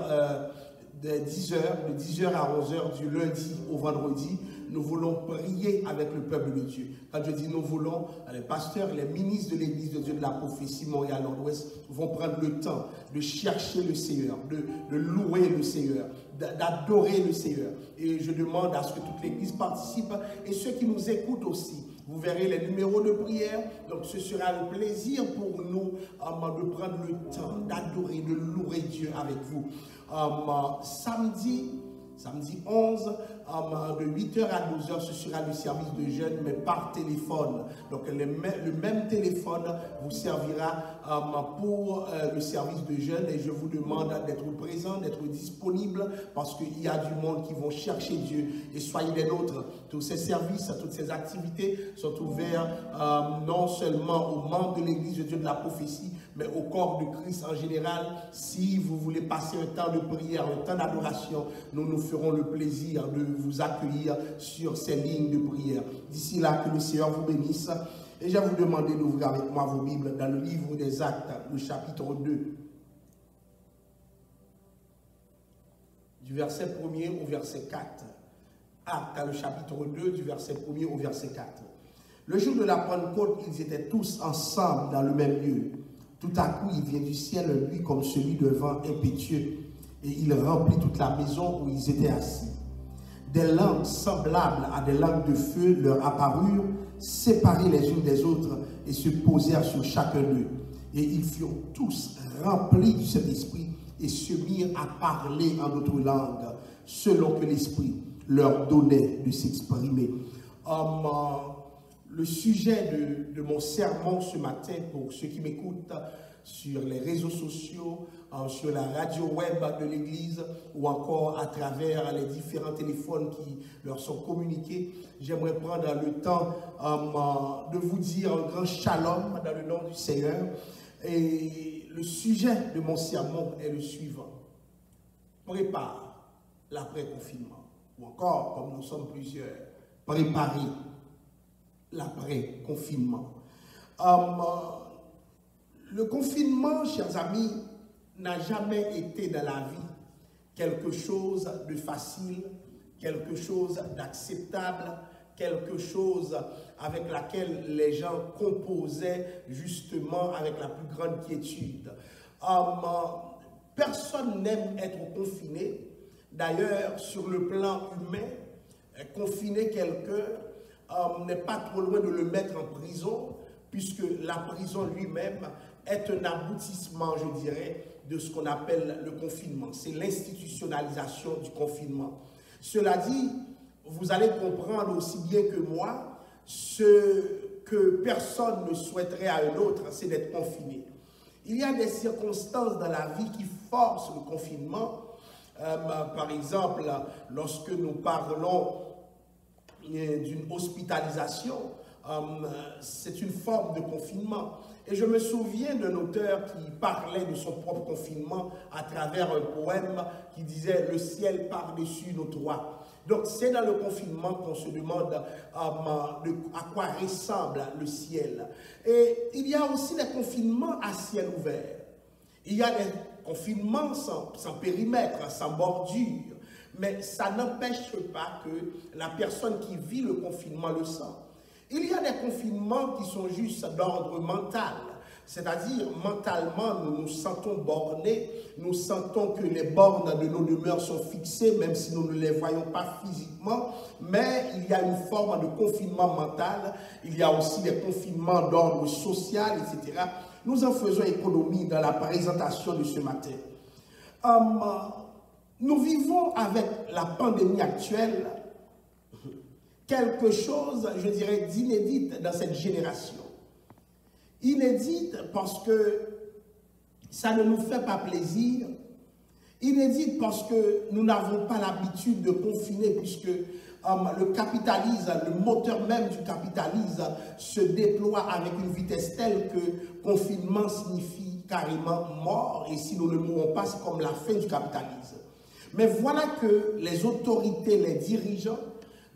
de 10h à 11h du lundi au vendredi, nous voulons prier avec le peuple de Dieu. Quand je dis nous voulons, les pasteurs, les ministres de l'Église de Dieu de la prophétie Montréal Nord-Ouest vont prendre le temps de chercher le Seigneur, de louer le Seigneur, d'adorer le Seigneur. Et je demande à ce que toute l'Église participe et ceux qui nous écoutent aussi. Vous verrez les numéros de prière. Donc ce sera le plaisir pour nous de prendre le temps d'adorer, de louer Dieu avec vous. Samedi 11, de 8h à 12h, ce sera le service de jeûne, mais par téléphone. Donc le même téléphone vous servira pour le service de jeûne et je vous demande d'être présent, d'être disponible parce qu'il y a du monde qui vont chercher Dieu et soyez des nôtres. Tous ces services, toutes ces activités sont ouverts non seulement aux membres de l'Église de Dieu de la prophétie, mais au corps de Christ en général. Si vous voulez passer un temps de prière, un temps d'adoration, nous nous ferons le plaisir de vous accueillir sur ces lignes de prière. D'ici là, que le Seigneur vous bénisse. Et je vais vous demander d'ouvrir avec moi vos Bibles dans le livre des Actes, le chapitre 2, du verset 1er au verset 4. Actes, le chapitre 2, du verset 1er au verset 4. Le jour de la Pentecôte, ils étaient tous ensemble dans le même lieu. Tout à coup, il vient du ciel un bruit comme celui de vent impétueux, et il remplit toute la maison où ils étaient assis. Des langues semblables à des langues de feu leur apparurent, séparées les unes des autres, et se posèrent sur chacun d'eux. Et ils furent tous remplis du Saint-Esprit, et se mirent à parler en d'autres langues, selon que l'Esprit leur donnait de s'exprimer. Le sujet de mon sermon ce matin, pour ceux qui m'écoutent sur les réseaux sociaux, sur la radio web de l'Église ou encore à travers les différents téléphones qui leur sont communiqués, j'aimerais prendre le temps de vous dire un grand shalom dans le nom du Seigneur. Et le sujet de mon sermon est le suivant. Prépare l'après-confinement. Ou encore, comme nous sommes plusieurs, préparer l'après-confinement. Le confinement, chers amis, n'a jamais été dans la vie quelque chose de facile, quelque chose d'acceptable, quelque chose avec laquelle les gens composaient justement avec la plus grande quiétude. Personne n'aime être confiné. D'ailleurs, sur le plan humain, confiner quelqu'un n'est pas trop loin de le mettre en prison, puisque la prison lui-même est un aboutissement, je dirais, de ce qu'on appelle le confinement. C'est l'institutionnalisation du confinement. Cela dit, vous allez comprendre aussi bien que moi, ce que personne ne souhaiterait à un autre, c'est d'être confiné. Il y a des circonstances dans la vie qui forcent le confinement. Par exemple, lorsque nous parlons d'une hospitalisation, c'est une forme de confinement. Et je me souviens d'un auteur qui parlait de son propre confinement à travers un poème qui disait « Le ciel par-dessus nos toits ». Donc c'est dans le confinement qu'on se demande à quoi ressemble le ciel. Et il y a aussi des confinements à ciel ouvert. Il y a des confinements sans périmètre, sans bordure. Mais ça n'empêche pas que la personne qui vit le confinement le sent. Il y a des confinements qui sont juste d'ordre mental. C'est-à-dire, mentalement, nous nous sentons bornés, nous sentons que les bornes de nos demeures sont fixées, même si nous ne les voyons pas physiquement, mais il y a une forme de confinement mental, il y a aussi des confinements d'ordre social, etc. Nous en faisons économie dans la présentation de ce matin. Nous vivons avec la pandémie actuelle quelque chose, je dirais, d'inédit dans cette génération. Inédite parce que ça ne nous fait pas plaisir. Inédite parce que nous n'avons pas l'habitude de confiner puisque le capitalisme, le moteur même du capitalisme se déploie avec une vitesse telle que confinement signifie carrément mort. Et si nous ne mourons pas, c'est comme la fin du capitalisme. Mais voilà que les autorités, les dirigeants,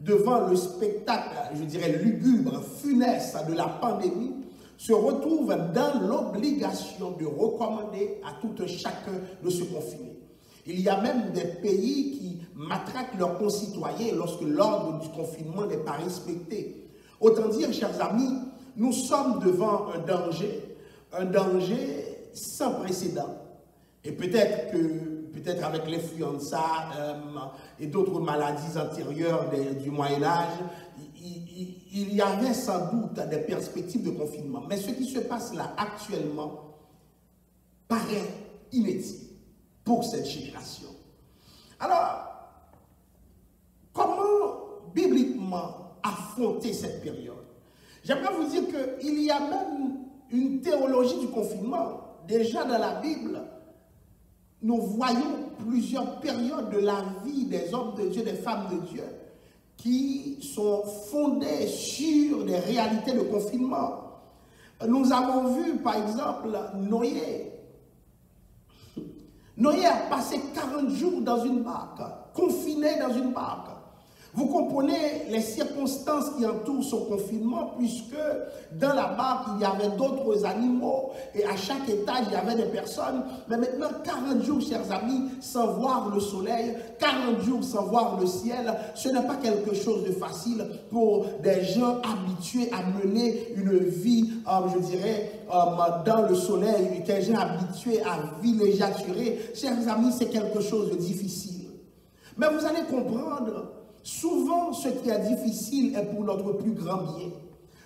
devant le spectacle, je dirais, lugubre, funeste de la pandémie, se retrouvent dans l'obligation de recommander à tout un chacun de se confiner. Il y a même des pays qui matraquent leurs concitoyens lorsque l'ordre du confinement n'est pas respecté. Autant dire, chers amis, nous sommes devant un danger sans précédent. Et peut-être avec l'influenza et d'autres maladies antérieures du Moyen-Âge, il y avait sans doute des perspectives de confinement. Mais ce qui se passe là actuellement paraît inédit pour cette génération. Alors, comment bibliquement affronter cette période? J'aimerais vous dire qu'il y a même une théologie du confinement. Déjà dans la Bible, nous voyons plusieurs périodes de la vie des hommes de Dieu, des femmes de Dieu, qui sont fondées sur des réalités de confinement. Nous avons vu, par exemple, Noé. Noé a passé 40 jours dans une barque, confiné dans une barque. Vous comprenez les circonstances qui entourent son confinement, puisque dans la barque, il y avait d'autres animaux, et à chaque étage, il y avait des personnes. Mais maintenant, 40 jours, chers amis, sans voir le soleil, 40 jours sans voir le ciel, ce n'est pas quelque chose de facile pour des gens habitués à mener une vie, je dirais, dans le soleil, des gens habitués à villégiaturer. Chers amis, c'est quelque chose de difficile. Mais vous allez comprendre, souvent, ce qui est difficile est pour notre plus grand bien.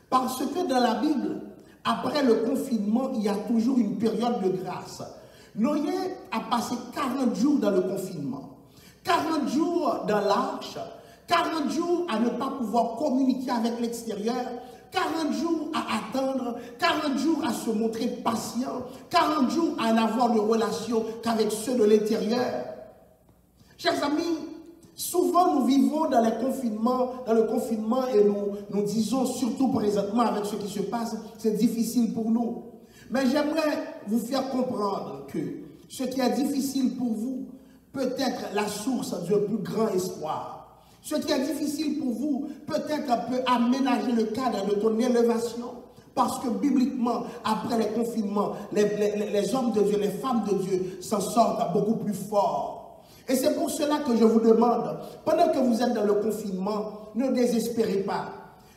Parce que dans la Bible, après le confinement, il y a toujours une période de grâce. Noé a passé 40 jours dans le confinement, 40 jours dans l'arche, 40 jours à ne pas pouvoir communiquer avec l'extérieur, 40 jours à attendre, 40 jours à se montrer patient, 40 jours à n'avoir de relation qu'avec ceux de l'intérieur. Chers amis, souvent, nous vivons dans le confinement et nous disons, surtout présentement avec ce qui se passe, c'est difficile pour nous. Mais j'aimerais vous faire comprendre que ce qui est difficile pour vous peut être la source d'un plus grand espoir. Ce qui est difficile pour vous peut-être peut aménager le cadre de ton élévation. Parce que bibliquement, après les confinements, les hommes de Dieu, les femmes de Dieu s'en sortent beaucoup plus forts. Et c'est pour cela que je vous demande, pendant que vous êtes dans le confinement, ne désespérez pas.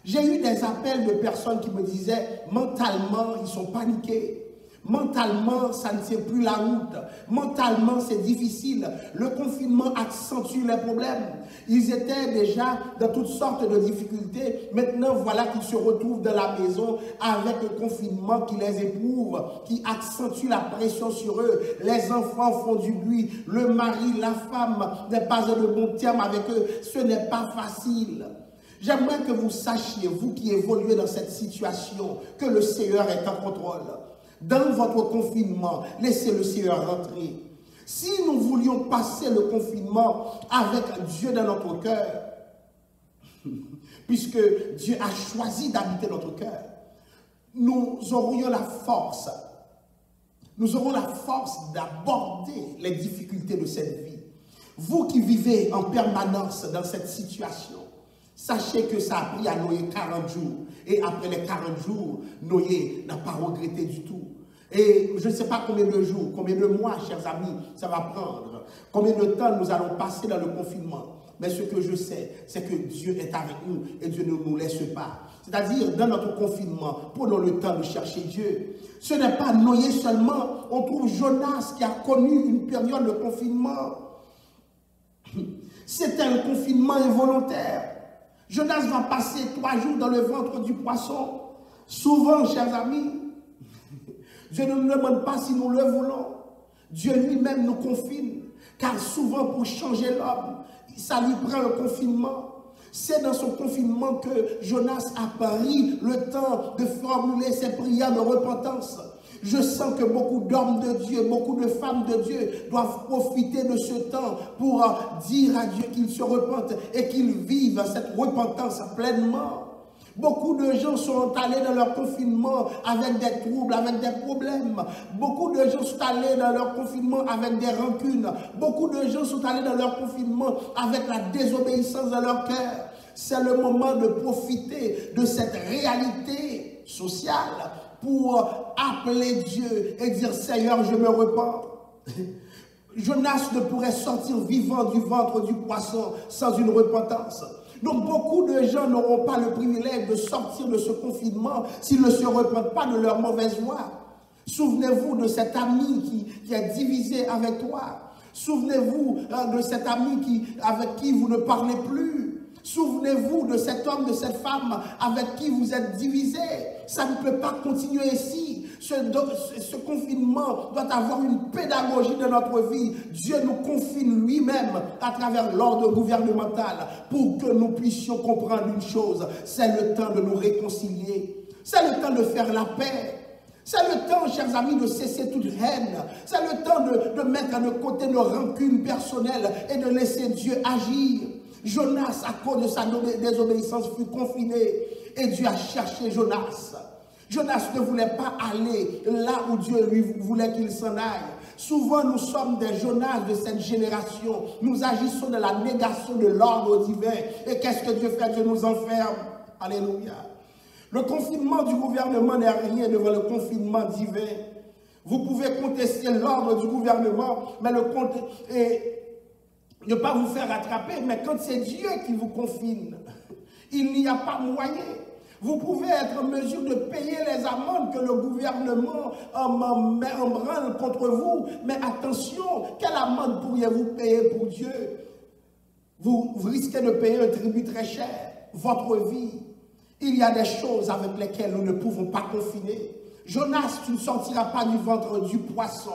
J'ai eu des appels de personnes qui me disaient, mentalement, ils sont paniqués. Mentalement, ça ne tient plus la route. Mentalement, c'est difficile. Le confinement accentue les problèmes. Ils étaient déjà dans toutes sortes de difficultés. Maintenant, voilà qu'ils se retrouvent dans la maison avec un confinement qui les éprouve, qui accentue la pression sur eux. Les enfants font du bruit. Le mari, la femme n'est pas de bon terme avec eux. Ce n'est pas facile. J'aimerais que vous sachiez, vous qui évoluez dans cette situation, que le Seigneur est en contrôle. Dans votre confinement, laissez le Seigneur rentrer. Si nous voulions passer le confinement avec Dieu dans notre cœur, puisque Dieu a choisi d'habiter notre cœur, nous aurions la force d'aborder les difficultés de cette vie. Vous qui vivez en permanence dans cette situation, sachez que ça a pris à Noé 40 jours. Et après les 40 jours, Noé n'a pas regretté du tout. Et je ne sais pas combien de jours, combien de mois, chers amis, ça va prendre. Combien de temps nous allons passer dans le confinement. Mais ce que je sais, c'est que Dieu est avec nous et Dieu ne nous laisse pas. c'est-à-dire dans notre confinement, prenons le temps de chercher Dieu. Ce n'est pas noyer seulement. On trouve Jonas qui a connu une période de confinement. C'était un confinement involontaire. Jonas va passer 3 jours dans le ventre du poisson. Souvent, chers amis, Dieu ne nous demande pas si nous le voulons. Dieu lui-même nous confine. Car souvent, pour changer l'homme, ça lui prend le confinement. C'est dans son confinement que Jonas a pris le temps de formuler ses prières de repentance. Je sens que beaucoup d'hommes de Dieu, beaucoup de femmes de Dieu doivent profiter de ce temps pour dire à Dieu qu'ils se repentent et qu'ils vivent cette repentance pleinement. Beaucoup de gens sont allés dans leur confinement avec des troubles, avec des problèmes. Beaucoup de gens sont allés dans leur confinement avec des rancunes. Beaucoup de gens sont allés dans leur confinement avec la désobéissance dans leur cœur. C'est le moment de profiter de cette réalité sociale pour appeler Dieu et dire « Seigneur, je me repens ». Jonas ne pourrait sortir vivant du ventre du poisson sans une repentance. Donc beaucoup de gens n'auront pas le privilège de sortir de ce confinement s'ils ne se repentent pas de leur mauvaise voie. Souvenez-vous de cet ami qui est divisé avec toi. Souvenez-vous de cet ami avec qui vous ne parlez plus. Souvenez-vous de cet homme, de cette femme avec qui vous êtes divisé. Ça ne peut pas continuer ici. Ce confinement doit avoir une pédagogie de notre vie. Dieu nous confine lui-même à travers l'ordre gouvernemental pour que nous puissions comprendre une chose. C'est le temps de nous réconcilier. C'est le temps de faire la paix. C'est le temps, chers amis, de cesser toute haine. C'est le temps de mettre de côté nos rancunes personnelles et de laisser Dieu agir. Jonas, à cause de sa désobéissance, fut confiné et Dieu a cherché Jonas. Jonas ne voulait pas aller là où Dieu lui voulait qu'il s'en aille. Souvent, nous sommes des Jonas de cette génération. Nous agissons de la négation de l'ordre divin. Et qu'est-ce que Dieu fait? Dieu nous enferme. Alléluia. Le confinement du gouvernement n'est rien devant le confinement divin. Vous pouvez contester l'ordre du gouvernement, mais ne pas vous faire attraper, mais quand c'est Dieu qui vous confine, il n'y a pas moyen. Vous pouvez être en mesure de payer les amendes que le gouvernement met en branle contre vous, mais attention, quelle amende pourriez-vous payer pour Dieu? Vous risquez de payer un tribut très cher, votre vie. Il y a des choses avec lesquelles nous ne pouvons pas confiner. Jonas, tu ne sortiras pas du ventre du poisson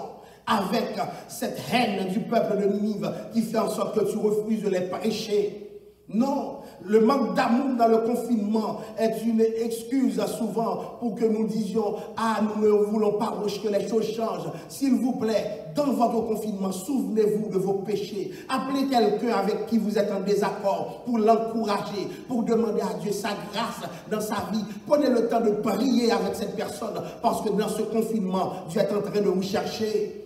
avec cette haine du peuple de Ninive qui fait en sorte que tu refuses de les prêcher. Non, le manque d'amour dans le confinement est une excuse souvent pour que nous disions « Ah, nous ne voulons pas que les choses changent. » S'il vous plaît, dans votre confinement, souvenez-vous de vos péchés. Appelez quelqu'un avec qui vous êtes en désaccord pour l'encourager, pour demander à Dieu sa grâce dans sa vie. Prenez le temps de prier avec cette personne parce que dans ce confinement, Dieu est en train de vous chercher.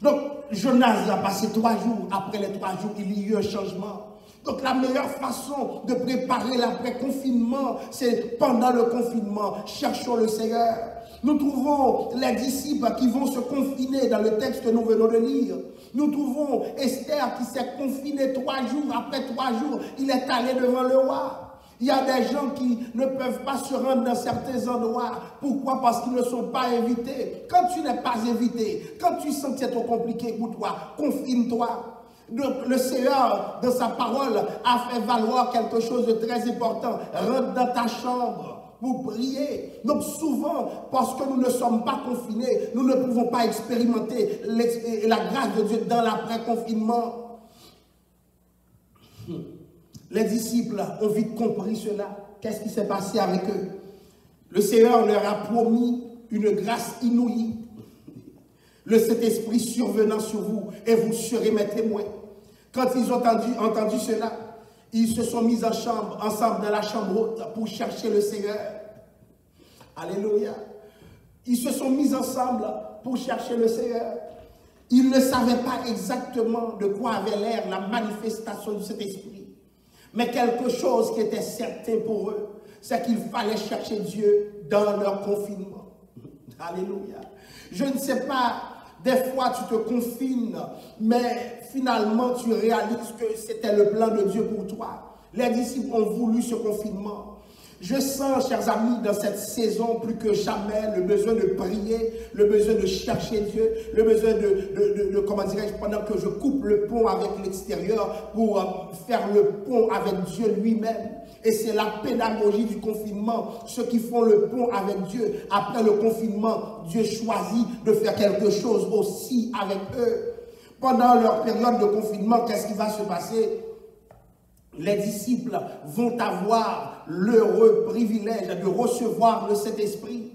Donc, Jonas a passé 3 jours. Après les 3 jours, il y a eu un changement. Donc, la meilleure façon de préparer l'après-confinement, c'est pendant le confinement, cherchons le Seigneur. Nous trouvons les disciples qui vont se confiner dans le texte que nous venons de lire. Nous trouvons Esther qui s'est confinée 3 jours. Après 3 jours, il est allé devant le roi. Il y a des gens qui ne peuvent pas se rendre dans certains endroits. Pourquoi? Parce qu'ils ne sont pas invités. Quand tu n'es pas invité, quand tu sens que c'est trop compliqué pour toi, confine-toi. Donc, le Seigneur, dans sa parole, a fait valoir quelque chose de très important. Rentre dans ta chambre pour prier. Donc, souvent, parce que nous ne sommes pas confinés, nous ne pouvons pas expérimenter la grâce de Dieu dans l'après-confinement. Les disciples ont vite compris cela. Qu'est-ce qui s'est passé avec eux? Le Seigneur leur a promis une grâce inouïe. Le Saint-Esprit survenant sur vous et vous serez mes témoins. Quand ils ont entendu cela, ils se sont mis ensemble dans la chambre haute pour chercher le Seigneur. Alléluia. Ils se sont mis ensemble pour chercher le Seigneur. Ils ne savaient pas exactement de quoi avait l'air la manifestation du Saint-Esprit. Mais quelque chose qui était certain pour eux, c'est qu'il fallait chercher Dieu dans leur confinement. Alléluia. Je ne sais pas, des fois tu te confines, mais finalement tu réalises que c'était le plan de Dieu pour toi. Les disciples ont voulu ce confinement. Je sens, chers amis, dans cette saison, plus que jamais, le besoin de prier, le besoin de chercher Dieu, le besoin comment dirais-je, pendant que je coupe le pont avec l'extérieur pour faire le pont avec Dieu lui-même. Et c'est la pédagogie du confinement. Ceux qui font le pont avec Dieu, après le confinement, Dieu choisit de faire quelque chose aussi avec eux. Pendant leur période de confinement, qu'est-ce qui va se passer? Les disciples vont avoir l'heureux privilège de recevoir le Saint-Esprit.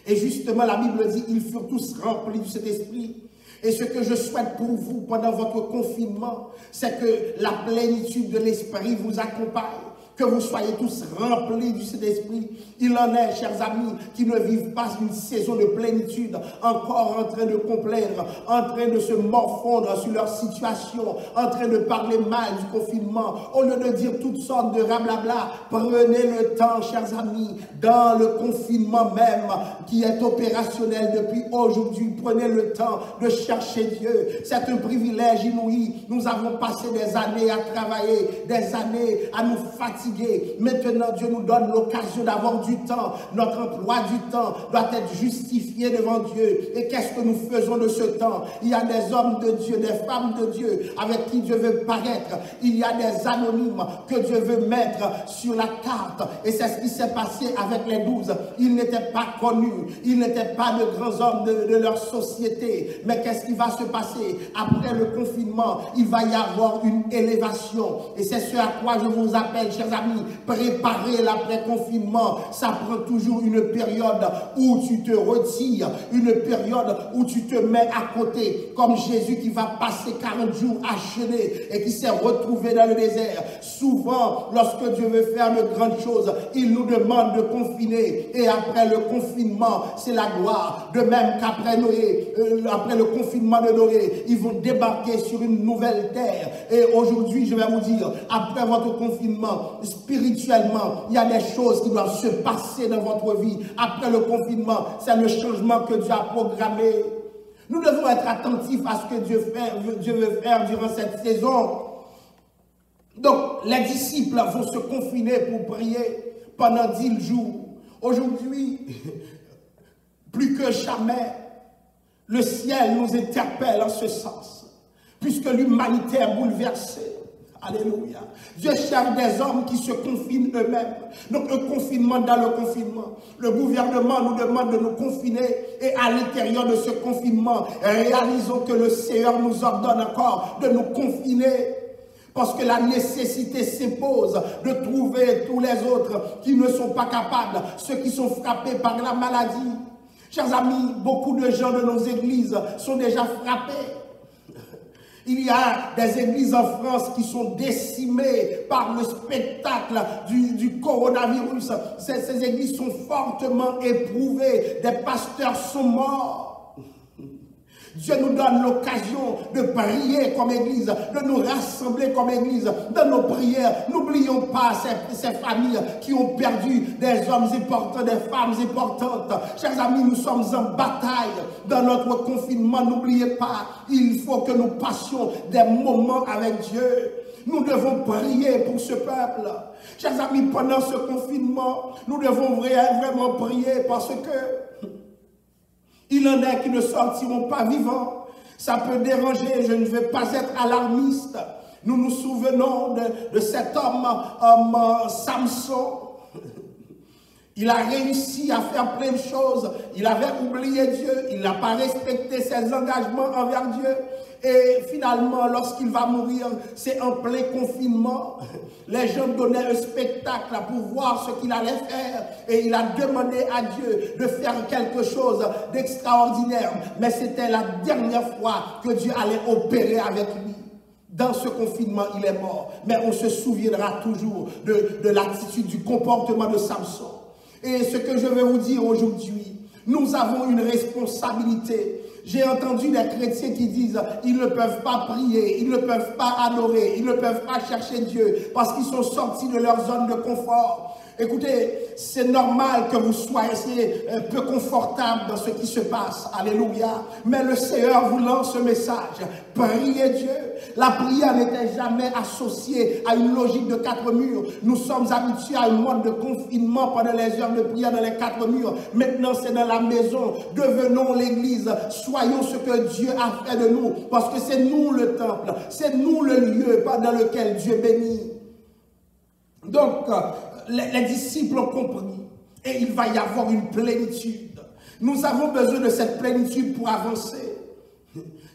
Et justement, la Bible dit, ils furent tous remplis du Saint-Esprit. Et ce que je souhaite pour vous pendant votre confinement, c'est que la plénitude de l'Esprit vous accompagne. Que vous soyez tous remplis du Saint-Esprit. Il en est, chers amis, qui ne vivent pas une saison de plénitude, encore en train de complaire, en train de se morfondre sur leur situation, en train de parler mal du confinement, au lieu de dire toutes sortes de rablabla. Prenez le temps, chers amis, dans le confinement même, qui est opérationnel depuis aujourd'hui. Prenez le temps de chercher Dieu. C'est un privilège inouï. Nous avons passé des années à travailler, des années à nous fatiguer. Maintenant, Dieu nous donne l'occasion d'avoir du temps. Notre emploi du temps doit être justifié devant Dieu. Et qu'est-ce que nous faisons de ce temps? Il y a des hommes de Dieu, des femmes de Dieu avec qui Dieu veut paraître. Il y a des anonymes que Dieu veut mettre sur la carte. Et c'est ce qui s'est passé avec les 12. Ils n'étaient pas connus. Ils n'étaient pas de grands hommes de leur société. Mais qu'est-ce qui va se passer? Après le confinement, il va y avoir une élévation. Et c'est ce à quoi je vous appelle, chers amis, préparer l'après-confinement. Ça prend toujours une période où tu te retires, une période où tu te mets à côté, comme Jésus qui va passer 40 jours à jeûner et qui s'est retrouvé dans le désert. Souvent, lorsque Dieu veut faire de grandes choses, il nous demande de confiner, et après le confinement, c'est la gloire. De même qu'après Noé, après le confinement de Noé, ils vont débarquer sur une nouvelle terre. Et aujourd'hui, je vais vous dire, après votre confinement, spirituellement, il y a des choses qui doivent se passer dans votre vie. Après le confinement, c'est le changement que Dieu a programmé. Nous devons être attentifs à ce que Dieu veut faire durant cette saison. Donc, les disciples vont se confiner pour prier pendant 10 jours. Aujourd'hui, plus que jamais, le ciel nous interpelle en ce sens, puisque l'humanité est bouleversée. Alléluia. Dieu cherche des hommes qui se confinent eux-mêmes. Donc un confinement dans le confinement. Le gouvernement nous demande de nous confiner, et à l'intérieur de ce confinement, réalisons que le Seigneur nous ordonne encore de nous confiner. Parce que la nécessité s'impose de trouver tous les autres qui ne sont pas capables, ceux qui sont frappés par la maladie. Chers amis, beaucoup de gens de nos églises sont déjà frappés. Il y a des églises en France qui sont décimées par le spectacle du coronavirus. Ces églises sont fortement éprouvées. Des pasteurs sont morts. Dieu nous donne l'occasion de prier comme église, de nous rassembler comme église dans nos prières. N'oublions pas ces familles qui ont perdu des hommes importants, des femmes importantes. Chers amis, nous sommes en bataille dans notre confinement. N'oubliez pas, il faut que nous passions des moments avec Dieu. Nous devons prier pour ce peuple. Chers amis, pendant ce confinement, nous devons vraiment prier parce que il en est qui ne sortiront pas vivants. Ça peut déranger, je ne veux pas être alarmiste. Nous nous souvenons de cet homme Samson. Il a réussi à faire plein de choses. Il avait oublié Dieu. Il n'a pas respecté ses engagements envers Dieu. Et finalement, lorsqu'il va mourir, c'est en plein confinement. Les gens donnaient un spectacle pour voir ce qu'il allait faire. Et il a demandé à Dieu de faire quelque chose d'extraordinaire. Mais c'était la dernière fois que Dieu allait opérer avec lui. Dans ce confinement, il est mort. Mais on se souviendra toujours de l'attitude, du comportement de Samson. Et ce que je vais vous dire aujourd'hui, nous avons une responsabilité. J'ai entendu des chrétiens qui disent ils ne peuvent pas prier, ils ne peuvent pas adorer, ils ne peuvent pas chercher Dieu parce qu'ils sont sortis de leur zone de confort. Écoutez, c'est normal que vous soyez un peu confortable dans ce qui se passe. Alléluia. Mais le Seigneur vous lance ce message. Priez Dieu. La prière n'était jamais associée à une logique de 4 murs. Nous sommes habitués à un mode de confinement pendant les heures de prière dans les 4 murs. Maintenant, c'est dans la maison. Devenons l'église. Soyons ce que Dieu a fait de nous. Parce que c'est nous le temple. C'est nous le lieu dans lequel Dieu bénit. Donc, les disciples ont compris et il va y avoir une plénitude. Nous avons besoin de cette plénitude pour avancer.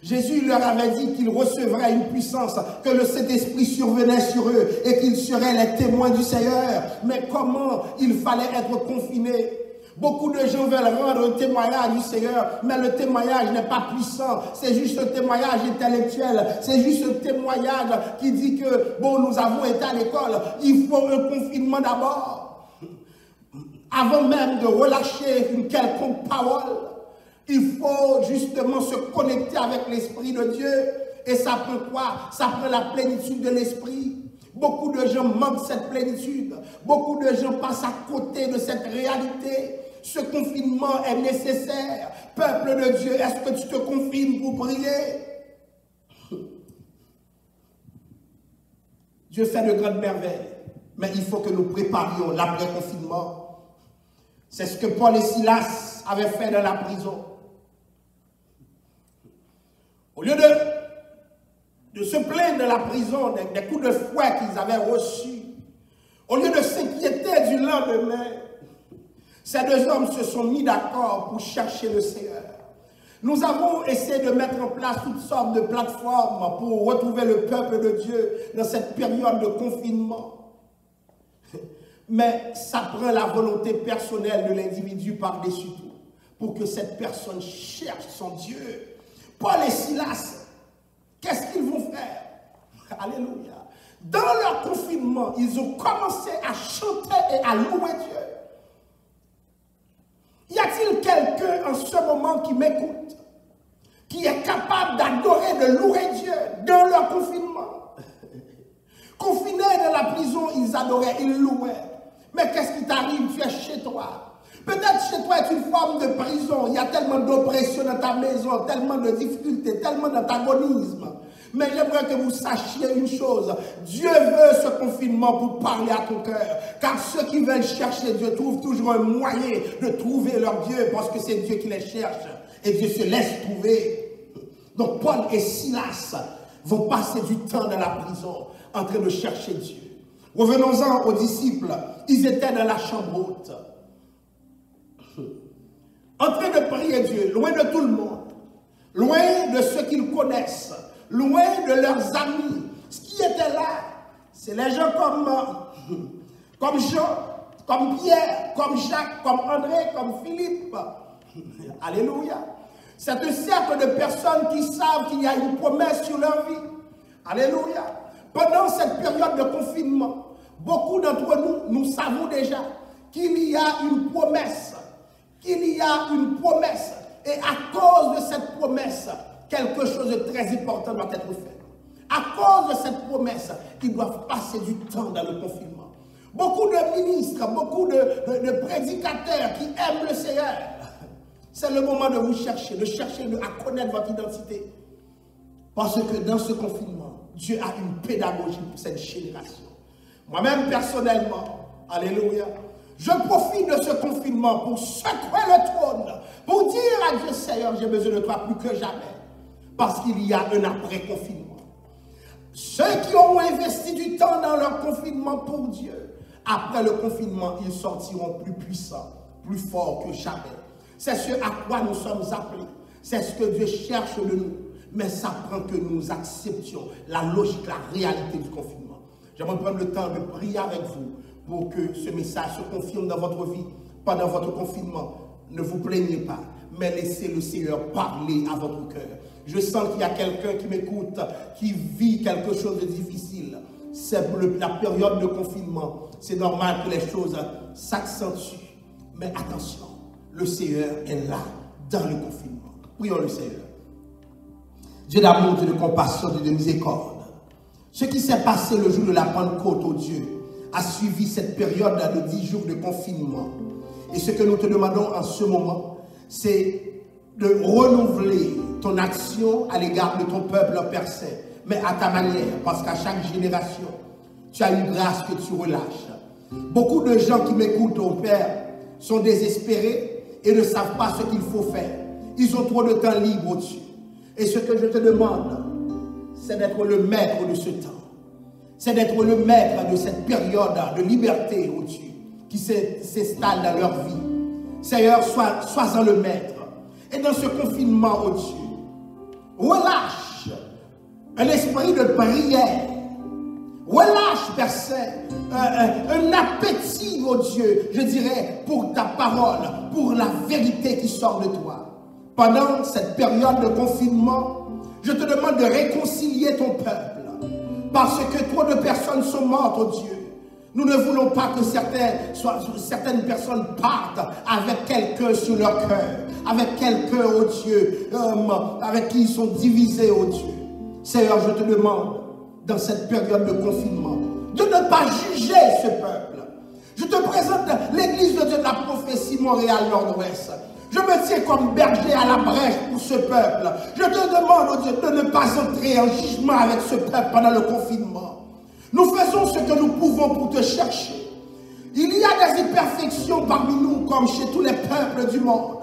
Jésus leur avait dit qu'ils recevraient une puissance, que le Saint-Esprit survenait sur eux et qu'ils seraient les témoins du Seigneur. Mais comment il fallait être confinés? Beaucoup de gens veulent rendre un témoignage du Seigneur, mais le témoignage n'est pas puissant. C'est juste un témoignage intellectuel. C'est juste un témoignage qui dit que, bon, nous avons été à l'école. Il faut un confinement d'abord. Avant même de relâcher une quelconque parole, il faut justement se connecter avec l'Esprit de Dieu. Et ça prend quoi? Ça prend la plénitude de l'Esprit. Beaucoup de gens manquent cette plénitude. Beaucoup de gens passent à côté de cette réalité. Ce confinement est nécessaire. Peuple de Dieu, est-ce que tu te confines pour prier? Dieu fait de grandes merveilles. Mais il faut que nous préparions l'après-confinement. C'est ce que Paul et Silas avaient fait dans la prison. Au lieu de se plaindre de la prison, des coups de fouet qu'ils avaient reçus, au lieu de s'inquiéter du lendemain, ces deux hommes se sont mis d'accord pour chercher le Seigneur. Nous avons essayé de mettre en place toutes sortes de plateformes pour retrouver le peuple de Dieu dans cette période de confinement. Mais ça prend la volonté personnelle de l'individu par-dessus tout pour que cette personne cherche son Dieu. Paul et Silas, qu'est-ce qu'ils vont faire? Alléluia. Dans leur confinement, ils ont commencé à chanter et à louer Dieu. Y a-t-il quelqu'un en ce moment qui m'écoute, qui est capable d'adorer, de louer Dieu dans leur confinement? Confinés dans la prison, ils adoraient, ils louaient. Mais qu'est-ce qui t'arrive? Tu es chez toi. Peut-être chez toi est une forme de prison. Il y a tellement d'oppression dans ta maison, tellement de difficultés, tellement d'antagonisme. Mais j'aimerais que vous sachiez une chose. Dieu veut ce confinement pour parler à ton cœur. Car ceux qui veulent chercher Dieu trouvent toujours un moyen de trouver leur Dieu. Parce que c'est Dieu qui les cherche. Et Dieu se laisse trouver. Donc Paul et Silas vont passer du temps dans la prison en train de chercher Dieu. Revenons-en aux disciples. Ils étaient dans la chambre haute, en train de prier Dieu, loin de tout le monde, loin de ceux qu'ils connaissent, loin de leurs amis. Ce qui était là, c'est les gens comme Jean, comme Pierre, comme Jacques, comme André, comme Philippe. Alléluia. C'est un cercle de personnes qui savent qu'il y a une promesse sur leur vie. Alléluia. Pendant cette période de confinement, beaucoup d'entre nous, nous savons déjà qu'il y a une promesse. Qu'il y a une promesse. Et à cause de cette promesse, quelque chose de très important doit être fait. À cause de cette promesse, ils doivent passer du temps dans le confinement. Beaucoup de ministres, beaucoup de prédicateurs qui aiment le Seigneur, c'est le moment de vous chercher, à connaître votre identité. Parce que dans ce confinement, Dieu a une pédagogie pour cette génération. Moi-même, personnellement, alléluia, je profite de ce confinement pour secouer le trône, pour dire à Dieu, Seigneur, j'ai besoin de toi plus que jamais. Parce qu'il y a un après-confinement. Ceux qui auront investi du temps dans leur confinement pour Dieu, après le confinement, ils sortiront plus puissants, plus forts que jamais. C'est ce à quoi nous sommes appelés. C'est ce que Dieu cherche de nous. Mais ça prend que nous acceptions la logique, la réalité du confinement. J'aimerais prendre le temps de prier avec vous pour que ce message se confirme dans votre vie pendant votre confinement. Ne vous plaignez pas, mais laissez le Seigneur parler à votre cœur. Je sens qu'il y a quelqu'un qui m'écoute, qui vit quelque chose de difficile. C'est la période de confinement. C'est normal que les choses s'accentuent. Mais attention, le Seigneur est là, dans le confinement. Prions le Seigneur. Dieu d'amour, Dieu de compassion, Dieu de miséricorde. Ce qui s'est passé le jour de la Pentecôte, oh Dieu, a suivi cette période de 10 jours de confinement. Et ce que nous te demandons en ce moment, c'est de renouveler ton action à l'égard de ton peuple, Père Saint, mais à ta manière, parce qu'à chaque génération, tu as une grâce que tu relâches. Beaucoup de gens qui m'écoutent, oh Père, sont désespérés et ne savent pas ce qu'il faut faire. Ils ont trop de temps libre au-dessus. Et ce que je te demande, c'est d'être le maître de ce temps. C'est d'être le maître de cette période de liberté au-dessus qui s'installe dans leur vie. Seigneur, sois-en le maître. Et dans ce confinement au-dessus, relâche un esprit de prière. Relâche, Père Saint, un appétit, oh Dieu, je dirais, pour ta parole, pour la vérité qui sort de toi. Pendant cette période de confinement, je te demande de réconcilier ton peuple. Parce que trop de personnes sont mortes, oh Dieu. Nous ne voulons pas que certaines personnes partent avec quelqu'un sur leur cœur, avec quelqu'un, oh Dieu, avec qui ils sont divisés, oh Dieu. Seigneur, je te demande, dans cette période de confinement, de ne pas juger ce peuple. Je te présente l'église de Dieu de la prophétie Montréal Nord-Ouest. Je me tiens comme berger à la brèche pour ce peuple. Je te demande, oh Dieu, de ne pas entrer en jugement avec ce peuple pendant le confinement. Nous faisons ce que nous pouvons pour te chercher. Il y a des imperfections parmi nous, comme chez tous les peuples du monde.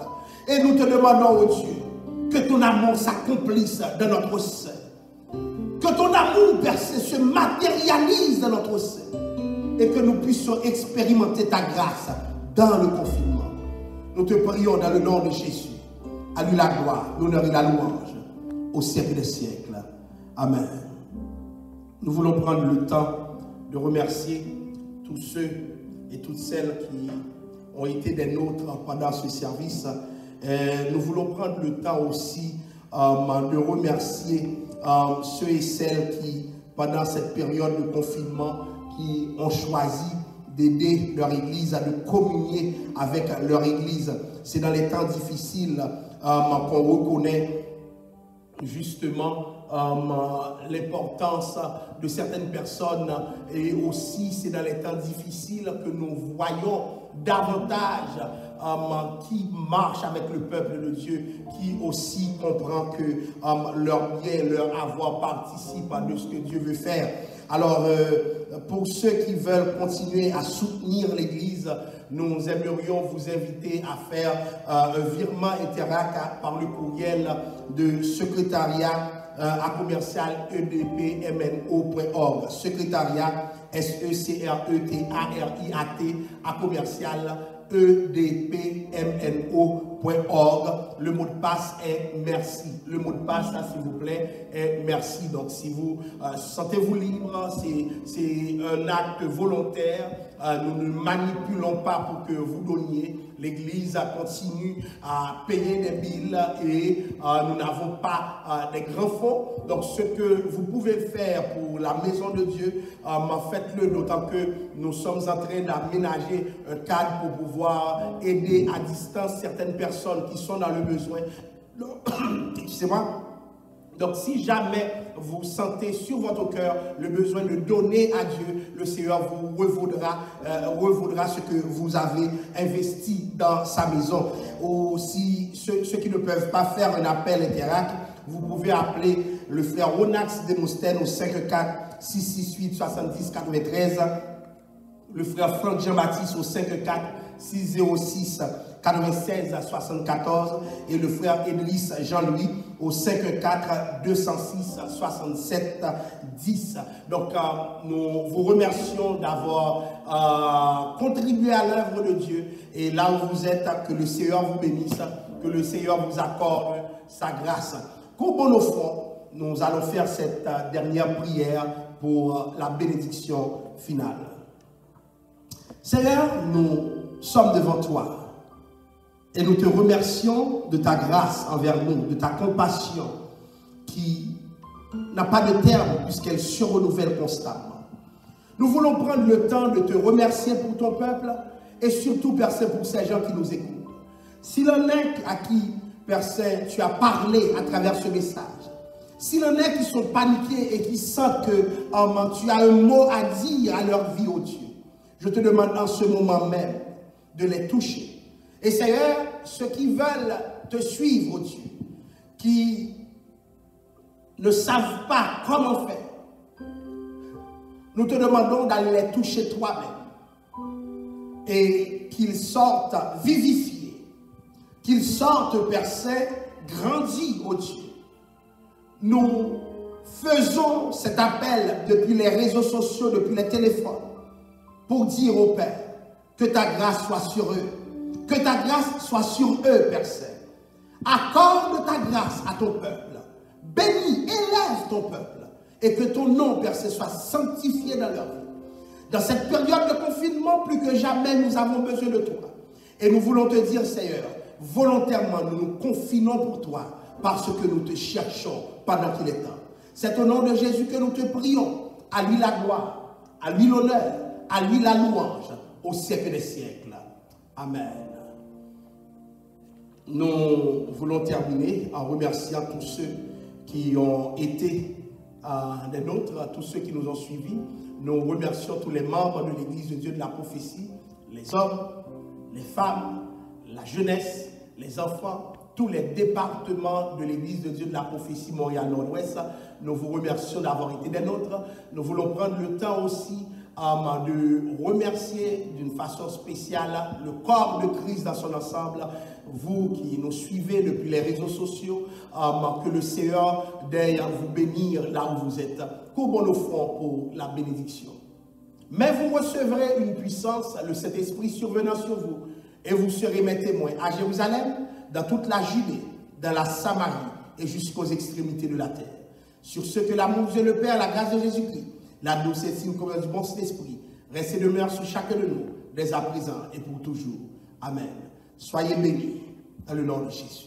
Et nous te demandons, oh Dieu, que ton amour s'accomplisse dans notre sein. Que ton amour, Père, se matérialise dans notre sein. Et que nous puissions expérimenter ta grâce dans le confinement. Nous te prions dans le nom de Jésus. À lui la gloire, l'honneur et la louange, au siècle des siècles. Amen. Nous voulons prendre le temps de remercier tous ceux et toutes celles qui ont été des nôtres pendant ce service. Nous voulons prendre le temps aussi de remercier ceux et celles qui, pendant cette période de confinement, qui ont choisi d'aider leur église, de communier avec leur église. C'est dans les temps difficiles qu'on reconnaît justement l'importance de certaines personnes, et aussi c'est dans les temps difficiles que nous voyons davantage qui marchent avec le peuple de Dieu, qui aussi comprend que leur bien, leur avoir participe de ce que Dieu veut faire. Alors, pour ceux qui veulent continuer à soutenir l'Église, nous aimerions vous inviter à faire un virement Interact par le courriel de secrétariat à commercial edpmno.org. Secrétariat SECRETARIAT à commercial edpmno.org. Le mot de passe est merci. Le mot de passe, s'il vous plaît, est merci. Donc, si vous sentez-vous libre, c'est un acte volontaire. Nous ne manipulons pas pour que vous donniez. L'Église continue à payer des billes et nous n'avons pas des grands fonds. Donc, ce que vous pouvez faire pour la maison de Dieu, faites-le, d'autant que nous sommes en train d'aménager un cadre pour pouvoir aider à distance certaines personnes qui sont dans le besoin. Excusez-moi. Donc, si jamais vous sentez sur votre cœur le besoin de donner à Dieu, le Seigneur vous revaudra ce que vous avez investi dans sa maison. Ou si ceux qui ne peuvent pas faire un appel Interact, vous pouvez appeler le frère Ronax Demostène au 54 668 70 93, le frère Franck Jean-Baptiste au 54 606 96 74 et le frère Idriss Jean-Louis au 54 206 67 10. Donc, nous vous remercions d'avoir contribué à l'œuvre de Dieu. Et là où vous êtes, que le Seigneur vous bénisse, que le Seigneur vous accorde sa grâce. Qu'au bon au fond, nous allons faire cette dernière prière pour la bénédiction finale. Seigneur, nous sommes devant toi. Et nous te remercions de ta grâce envers nous, de ta compassion qui n'a pas de terme puisqu'elle se renouvelle constamment. Nous voulons prendre le temps de te remercier pour ton peuple et surtout, Père Saint, pour ces gens qui nous écoutent. S'il en est à qui, Père Saint, tu as parlé à travers ce message, s'il en est qui sont paniqués et qui sentent que tu as un mot à dire à leur vie, oh Dieu, Je te demande en ce moment même de les toucher. Et Seigneur, ceux qui veulent te suivre, oh Dieu, qui ne savent pas comment faire, nous te demandons d'aller les toucher toi-même et qu'ils sortent vivifiés, qu'ils sortent, Père Saint, grandis, oh Dieu. Nous faisons cet appel depuis les réseaux sociaux, depuis les téléphones, pour dire au Père que ta grâce soit sur eux, que ta grâce soit sur eux, Père Saint. Accorde ta grâce à ton peuple, bénis, élève ton peuple, et que ton nom, Père Saint, soit sanctifié dans leur vie. Dans cette période de confinement, plus que jamais, nous avons besoin de toi. Et nous voulons te dire, Seigneur, volontairement, nous nous confinons pour toi, parce que nous te cherchons pendant qu'il est temps. C'est au nom de Jésus que nous te prions. À lui la gloire, à lui l'honneur, à lui la louange, au siècle des siècles. Amen. Nous voulons terminer en remerciant tous ceux qui ont été des nôtres, tous ceux qui nous ont suivis. Nous remercions tous les membres de l'Église de Dieu de la prophétie, les hommes, les femmes, la jeunesse, les enfants, tous les départements de l'Église de Dieu de la prophétie Montréal-Nord-Ouest. Nous vous remercions d'avoir été des nôtres. Nous voulons prendre le temps aussi de remercier d'une façon spéciale le corps de Christ dans son ensemble, vous qui nous suivez depuis les réseaux sociaux, que le Seigneur d'ailleurs vous bénir là où vous êtes. Courbons nos fronts pour la bénédiction. Mais vous recevrez une puissance, le Saint-Esprit survenant sur vous, et vous serez mes témoins à Jérusalem, dans toute la Judée, dans la Samarie et jusqu'aux extrémités de la terre. Sur ce que l'amour de Dieu le Père, la grâce de Jésus-Christ, la douceur et communion du bon Saint-Esprit, reste et demeure sur chacun de nous, dès à présent et pour toujours. Amen. Soyez bénis dans le nom de Jésus.